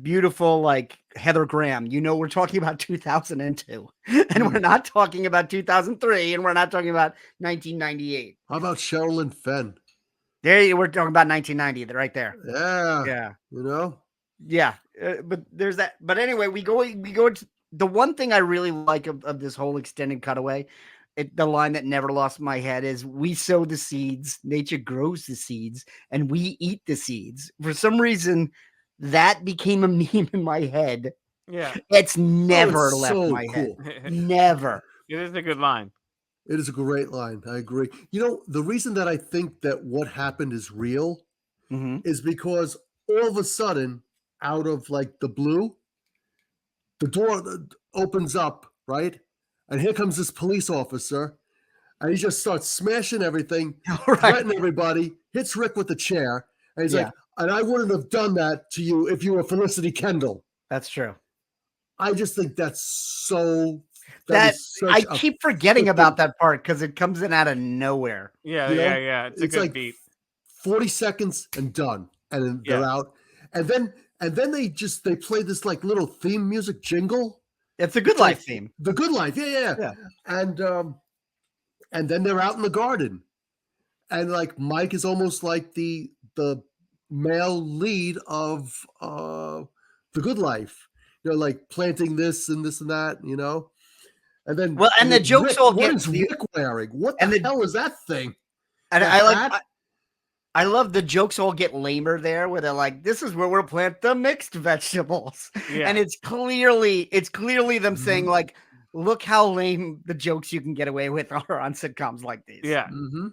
beautiful like Heather Graham, we're talking about 2002, and we're not talking about 2003, and we're not talking about 1998. How about Sherilyn Fenn? We're talking about 1990, right there. Yeah. Yeah, but there's that. But anyway, we go to the one thing I really like of this whole extended cutaway. The line that never lost my head is, we sow the seeds, nature grows the seeds, and we eat the seeds. For some reason, that became a meme in my head. Yeah. It's never left my head. Never. It is a good line. It is a great line. I agree. The reason that I think that what happened is real is because all of a sudden, out of like the blue, the door opens up, right? And here comes this police officer, and he just starts smashing everything, threatening everybody, hits Rick with the chair, and he's like, and I wouldn't have done that to you if you were Felicity Kendall. That's true. I just think that's so... I keep forgetting about that part because it comes in out of nowhere. Yeah. It's a good like beat. 40 seconds and done, and then they're out. And then they play this like little theme music jingle. It's a Good Life theme. The Good Life, yeah. And then they're out in the garden, and like Mike is almost like the male lead of The Good Life, like planting this and this and that, and then the jokes Rick, all what get is Rick wearing? What the hell is that thing? And I love the jokes all get lamer there, where they're like, this is where we'll plant the mixed vegetables. Yeah. And it's clearly them saying like, look how lame the jokes you can get away with are on sitcoms like these. Yeah. Mm-hmm.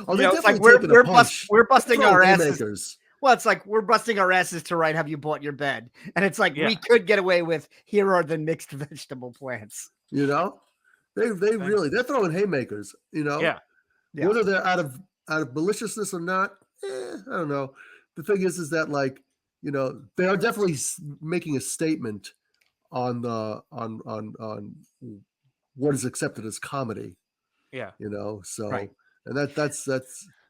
It's like we're busting our asses. Well, it's like we're busting our asses to write "Have you bought your bed?" And it's like we could get away with "Here are the mixed vegetable plants." They really they're throwing haymakers. Whether they're out of maliciousness or not, I don't know. The thing is that like they are definitely making a statement on what is accepted as comedy. Yeah. So right. And that's.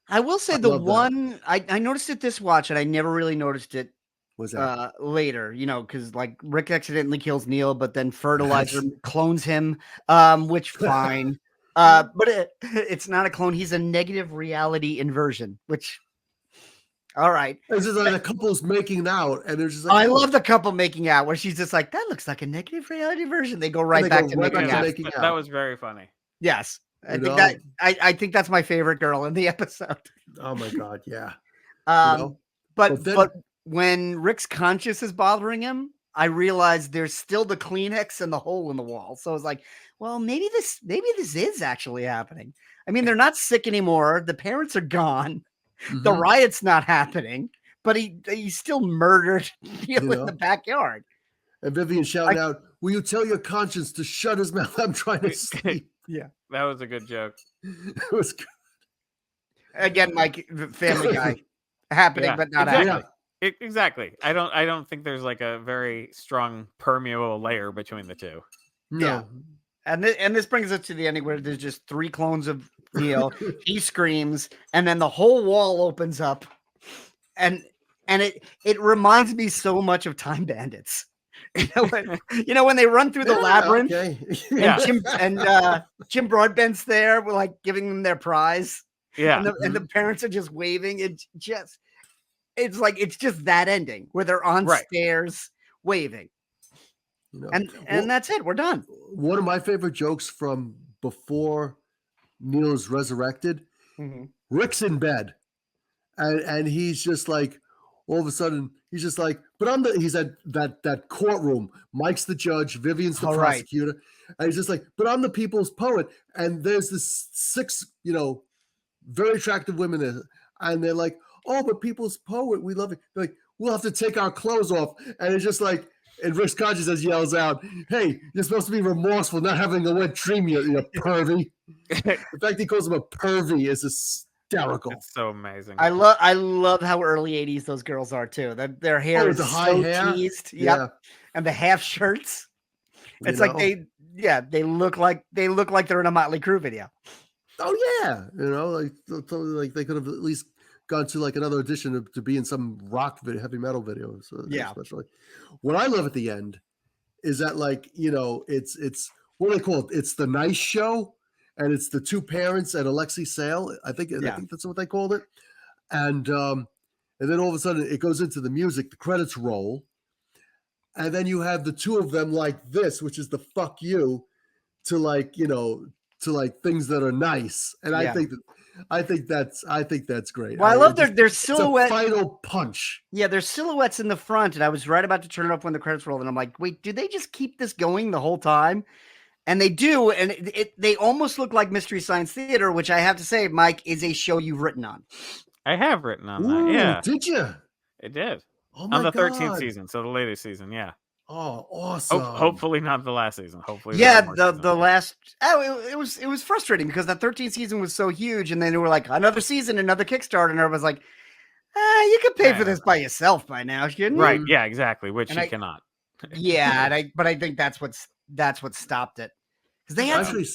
I will say I noticed it this watch, and I never really noticed it later. Because like Rick accidentally kills Neil, but then Fertilizer clones him, which fine. But it's not a clone. He's a negative reality inversion, which. All right. It's just like the couple's making out, and they're just like, I love the couple making out, where she's just like, that looks like a negative reality version. They go right back to making out. That was very funny. Yes. I think that's my favorite girl in the episode. Oh my God. Yeah. But when Rick's conscience is bothering him, I realized there's still the Kleenex and the hole in the wall. So I was like, well, maybe this is actually happening. I mean, they're not sick anymore. The parents are gone. Mm-hmm. The riot's not happening, but he still murdered Neil in the backyard. And Vyvyans shouting out, "Will you tell your conscience to shut his mouth? I'm trying to sleep." Yeah, that was a good joke. It was good. Again, Mike, Family Guy happening, but not exactly. happening. Exactly. I don't think there's like a very strong permeable layer between the two. No. Yeah. And this brings us to the ending where there's just 3 clones of Neil. He screams, and then the whole wall opens up, and it reminds me so much of Time Bandits. When they run through the labyrinth, and Jim Broadbent's there, we're like giving them their prize. Yeah, and the parents are just waving. It's just that ending where they're on stairs waving. And that's it. We're done. One of my favorite jokes from before Neil is resurrected, Rick's in bed, and he's just like, all of a sudden, he's just like, but he's at that courtroom. Mike's the judge, Vyvyans the prosecutor. And he's just like, but I'm the people's poet. And there's this 6, very attractive women there. And they're like, oh, but people's poet, we love it. They're like, we'll have to take our clothes off. And it's just like, and Rick's conscience yells out, hey, you're supposed to be remorseful, not having a wet dream, you pervy. The fact he calls him a pervy is hysterical. It's so amazing. I love how early 80s those girls are too. Their hair is so teased. Yeah. And the half shirts. It's like they look like they're in a Motley Crue video. Oh yeah. Like they could have at least gone to like another audition to be in some rock video, heavy metal video. So especially what I love at the end is that it's what do they call it? It's the nice show. And it's the 2 parents and Alexei Sayle. I think that's what they called it. And then all of a sudden it goes into the music, the credits roll. And then you have the 2 of them like this, which is the fuck you to things that are nice. And I think that's great. Well, I love their silhouette. It's a final punch. Yeah, there's silhouettes in the front. And I was right about to turn it up when the credits rolled. And I'm like, wait, do they just keep this going the whole time? And they do, and they almost look like Mystery Science Theater, which I have to say, Mike, is a show you've written on. I have written on that, yeah. Did you? It did. Oh my on the God. 13th season, so the latest season, yeah. Oh, awesome. Hopefully not the last season. Hopefully, the last. Oh, it was frustrating because that 13th season was so huge, and then they were like another season, another Kickstarter, and everyone's like, you could pay for this by yourself by now, shouldn't you? Right? Yeah, exactly. Which you cannot. Yeah, but I think that's what stopped it. Because they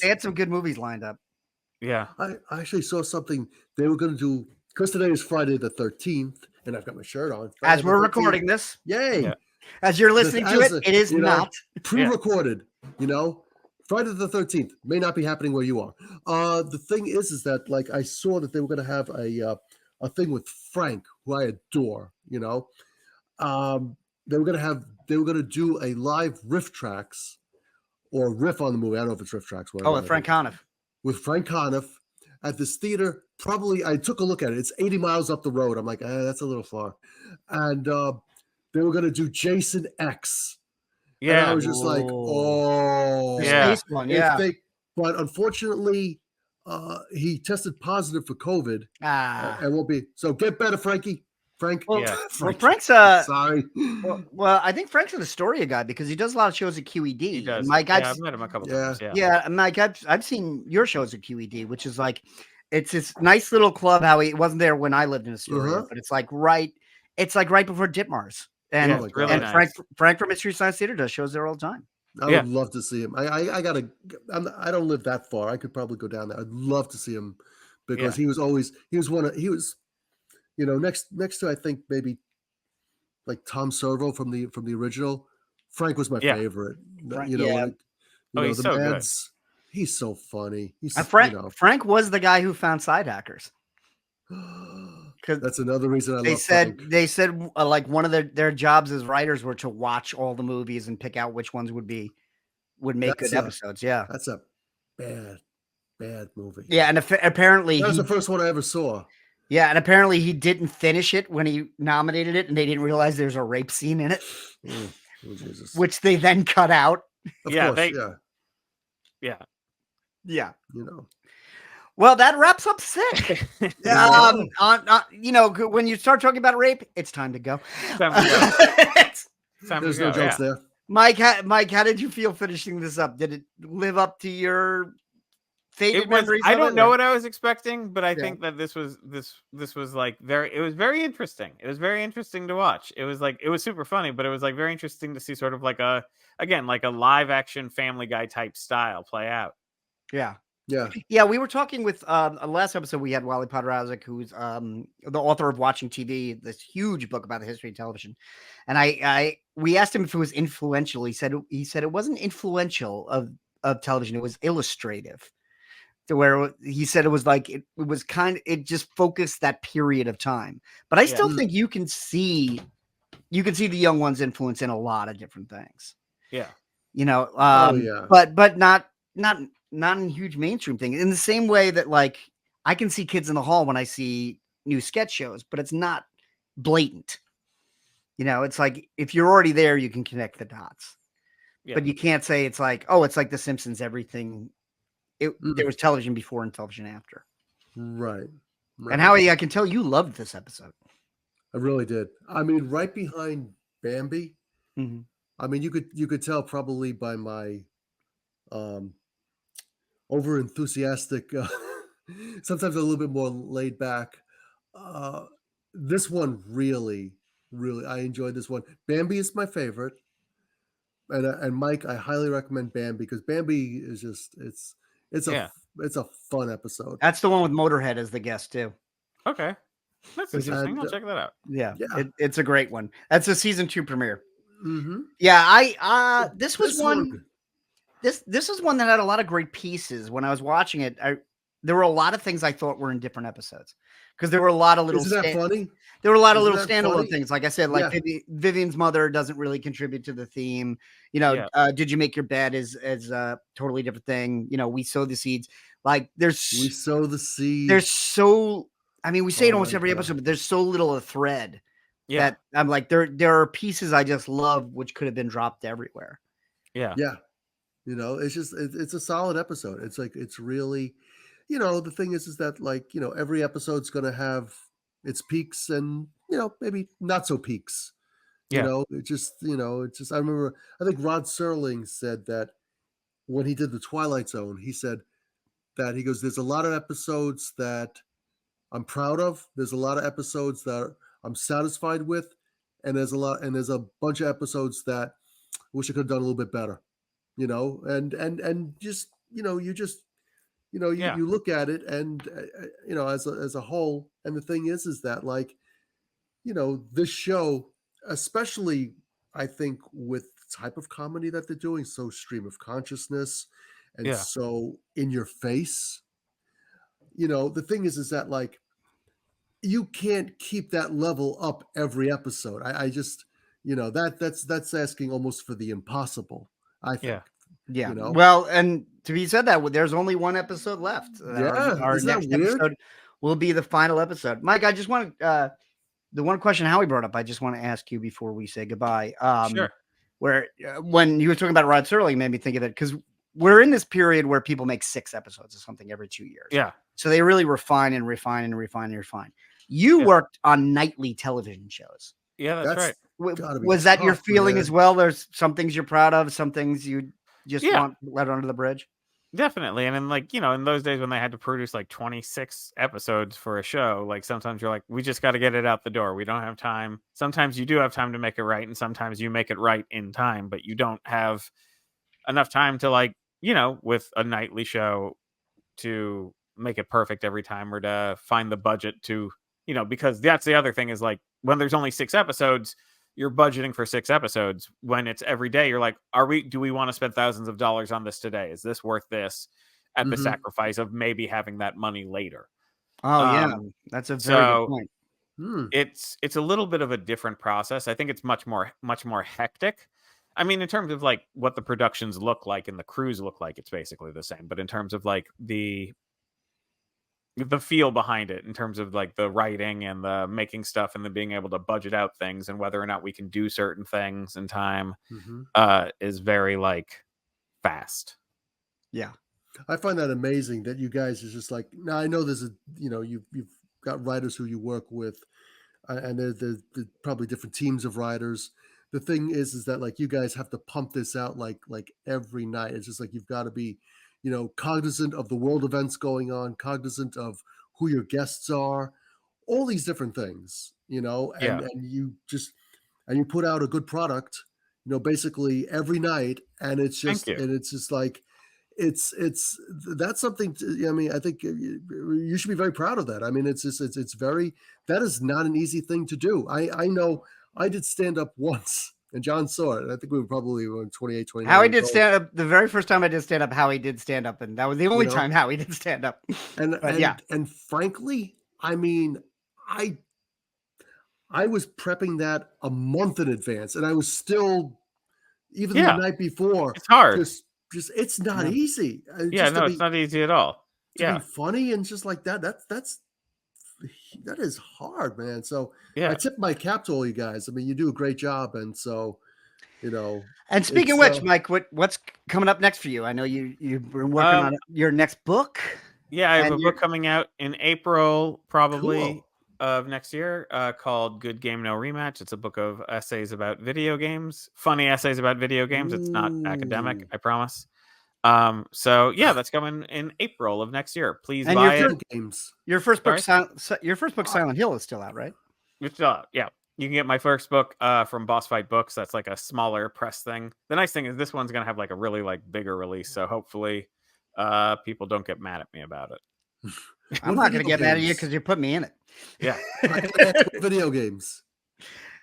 had some good movies lined up. Yeah. I actually saw something they were going to do, because today is Friday the 13th, and I've got my shirt on. Friday As we're recording this. Yay. Yeah. As you're listening to it, it is not. Pre-recorded, Friday the 13th. May not be happening where you are. The thing is that, like, I saw that they were going to have a thing with Frank, who I adore, They were going to do a live riff tracks or riff on the movie. I don't know if it's riff tracks. With Frank Conniff. With Frank Conniff at this theater. Probably, I took a look at it. It's 80 miles up the road. I'm like, that's a little far. And they were going to do Jason X. Yeah. And I was just like, Space one, yeah. But unfortunately, he tested positive for COVID. And won't be. So get better, Frankie. Frank. Well, Frank's sorry. Well, I think Frank's an Astoria guy because he does a lot of shows at QED. He does. Mike, I've met him a couple times. Yeah, Mike, I've seen your shows at QED, which is like it's this nice little club. How he wasn't there when I lived in Astoria, but it's like right before Ditmars. And, really and nice. Frank from Mystery Science Theater does shows there all the time. I would love to see him. I don't live that far. I could probably go down there. I'd love to see him because he was next to I think maybe like Tom Servo from the original. Frank was my favorite. He's so good. He's so funny. Frank was the guy who found Side Hackers. That's another reason I love Frank. They said like one of their jobs as writers were to watch all the movies and pick out which ones would make good episodes. Yeah, that's a bad movie. Yeah, and apparently that was the first one I ever saw. Yeah, and apparently he didn't finish it when he nominated it, and they didn't realize there's a rape scene in it, which they then cut out. Of course, yeah. Well, that wraps up sick. When you start talking about rape, it's time to go. Time to go. There's no jokes there. Mike, how did you feel finishing this up? Did it live up to your faded memories? I don't know what I was expecting, but I think that this was like it was very interesting. It was very interesting to watch. It was super funny, but it was like very interesting to see sort of like a live action Family Guy type style play out. Yeah. Yeah. We were talking with last episode. We had Wally Podrazek, who's the author of Watching TV, this huge book about the history of television. And we asked him if it was influential. He said it wasn't influential of television. It was illustrative. To where he said it was like it was it just focused that period of time. But I still think you can see the young ones' influence in a lot of different things. Yeah. But not in huge mainstream things. In the same way that like I can see Kids in the Hall when I see new sketch shows, but it's not blatant. It's like if you're already there, you can connect the dots. Yeah. But you can't say it's like, oh, it's like The Simpsons, everything. There was television before and television after. Right. And Howie, I can tell you loved this episode. I really did. I mean, right behind Bambi. Mm-hmm. I mean, you could tell probably by my over enthusiastic, sometimes a little bit more laid back. This one really, I enjoyed this one. Bambi is my favorite, and Mike, I highly recommend Bambi because Bambi is just it's a fun episode. That's the one with Motorhead as the guest too. Okay, that's interesting. I'll check that out. Yeah. It's a great one. That's a season 2 premiere. Mm-hmm. Yeah, this was one. This is one that had a lot of great pieces. When I was watching it, there were a lot of things I thought were in different episodes because there were a lot of little. Isn't that funny? There were a lot of little standalone things. Like I said, like Vyvyans' mother doesn't really contribute to the theme. Did you make your bed is a totally different thing. We sow the seeds. Like we sow the seeds. There's so. I mean, we say it almost every episode, but there's so little a thread. Yeah. That I'm like there are pieces I just love which could have been dropped everywhere. Yeah. It's just it's a solid episode. It's like it's really, the thing is that like every episode's going to have its peaks and maybe not so peaks. It just I remember I think Rod Serling said that when he did the Twilight Zone, he said that he goes, there's a lot of episodes that I'm proud of. There's a lot of episodes that I'm satisfied with, and there's a bunch of episodes that I wish I could have done a little bit better. And just you look at it and as a whole, and the thing is that like this show, especially I think with the type of comedy that they're doing, so stream of consciousness and so in your face, the thing is that like you can't keep that level up every episode. I just that's asking almost for the impossible, I think. Yeah. Well, and to be said that there's only one episode left. Our next episode will be the final episode. Mike, I just want to the one question Howie brought up, I just want to ask you before we say goodbye. Sure. Where when you were talking about Rod Serling, made me think of it because we're in this period where people make 6 episodes of something every 2 years. Yeah. So they really refine and refine and refine and refine. You worked on nightly television shows. Yeah, that's right. Was that your feeling as well? There's some things you're proud of, some things you just want let under the bridge. Definitely. And then like, in those days when they had to produce like 26 episodes for a show, like sometimes you're like, we just got to get it out the door. We don't have time. Sometimes you do have time to make it right. And sometimes you make it right in time, but you don't have enough time to like, with a nightly show to make it perfect every time or to find the budget to, because that's the other thing is like when there's only 6 episodes, you're budgeting for 6 episodes. When it's every day, you're like, do we want to spend thousands of dollars on this today? Is this worth this at the sacrifice of maybe having that money later? Oh, that's a very good point. It's a little bit of a different process. I think it's much more hectic. I mean, in terms of like what the productions look like and the crews look like, it's basically the same. But in terms of like the feel behind it, in terms of like the writing and the making stuff and the being able to budget out things and whether or not we can do certain things in time is very like fast. Yeah. I find that amazing that you guys is just like, now I know there's you've got writers who you work with, and there's probably different teams of writers. The thing is that like you guys have to pump this out like every night. It's just like you've got to be, cognizant of the world events going on, cognizant of who your guests are, all these different things, and you put out a good product, basically every night, and it's just like it's that's something I think you should be very proud of that. I mean, it's very, that is not an easy thing to do. I know I did stand up once, and John saw it, and I think we were probably 28, 29. Howie did stand up the very first time I did stand up. Howie did stand up, and that was the only time Howie did stand up. And frankly, I mean, I was prepping that a month in advance, and I was still, even the night before, it's hard. Just it's not easy. It's not easy at all. To be funny and just like that is hard, man. So I tip my cap to all you guys. I mean, you do a great job, and so And speaking of which, Mike, what's coming up next for you? I know you've been working on your next book. Yeah, I have a book coming out in April, probably. Of next year, called Good Game No Rematch. It's a book of essays about video games, funny essays about video games. It's not academic, I promise. So yeah, that's coming in April of next year. Please buy it. Your first book, Silent Hill, is still out, right? It's still out. Yeah, you can get my first book from Boss Fight Books. That's like a smaller press thing. The nice thing is this one's gonna have like a really bigger release. So hopefully, people don't get mad at me about it. I'm not going to get mad at you because you put me in it. Yeah. Video games.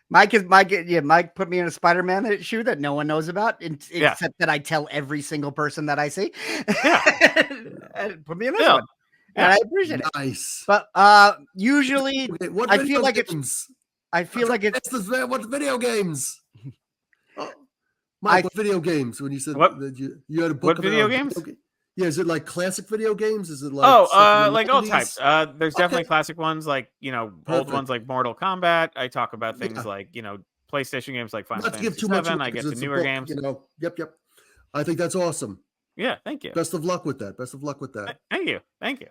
Mike put me in a Spider-Man shoe that no one knows about, except that I tell every single person that I see. Yeah. And put me in this one. Yeah. And I appreciate it. Nice. But usually I feel like what video games? Mike, what video games? When you said that you had a book about video games? Yeah, is it like classic video games? Is it like like all types? There's definitely classic ones, like old ones like Mortal Kombat. I talk about things like PlayStation games like Final Fantasy VII. I get to newer games. Yep. I think that's awesome. Yeah, thank you. Best of luck with that. Thank you.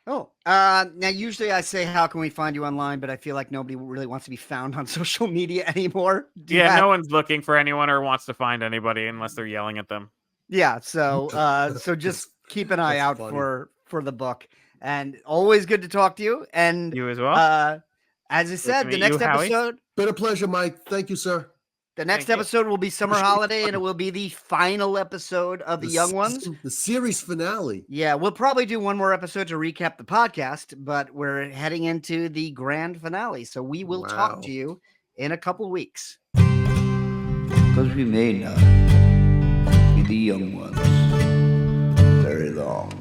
Oh, now usually I say, how can we find you online? But I feel like nobody really wants to be found on social media anymore. No one's looking for anyone or wants to find anybody unless they're yelling at them. Yeah, so just keep an eye out for the book, and always good to talk to you. And you as well. As I said, the next episode. Been a pleasure, Mike. Thank you, sir. The next episode will be Summer Holiday, and it will be the final episode of the Young Ones. The series finale. Yeah, we'll probably do one more episode to recap the podcast, but we're heading into the grand finale, so we will talk to you in a couple weeks. Because we may not be the young ones very long.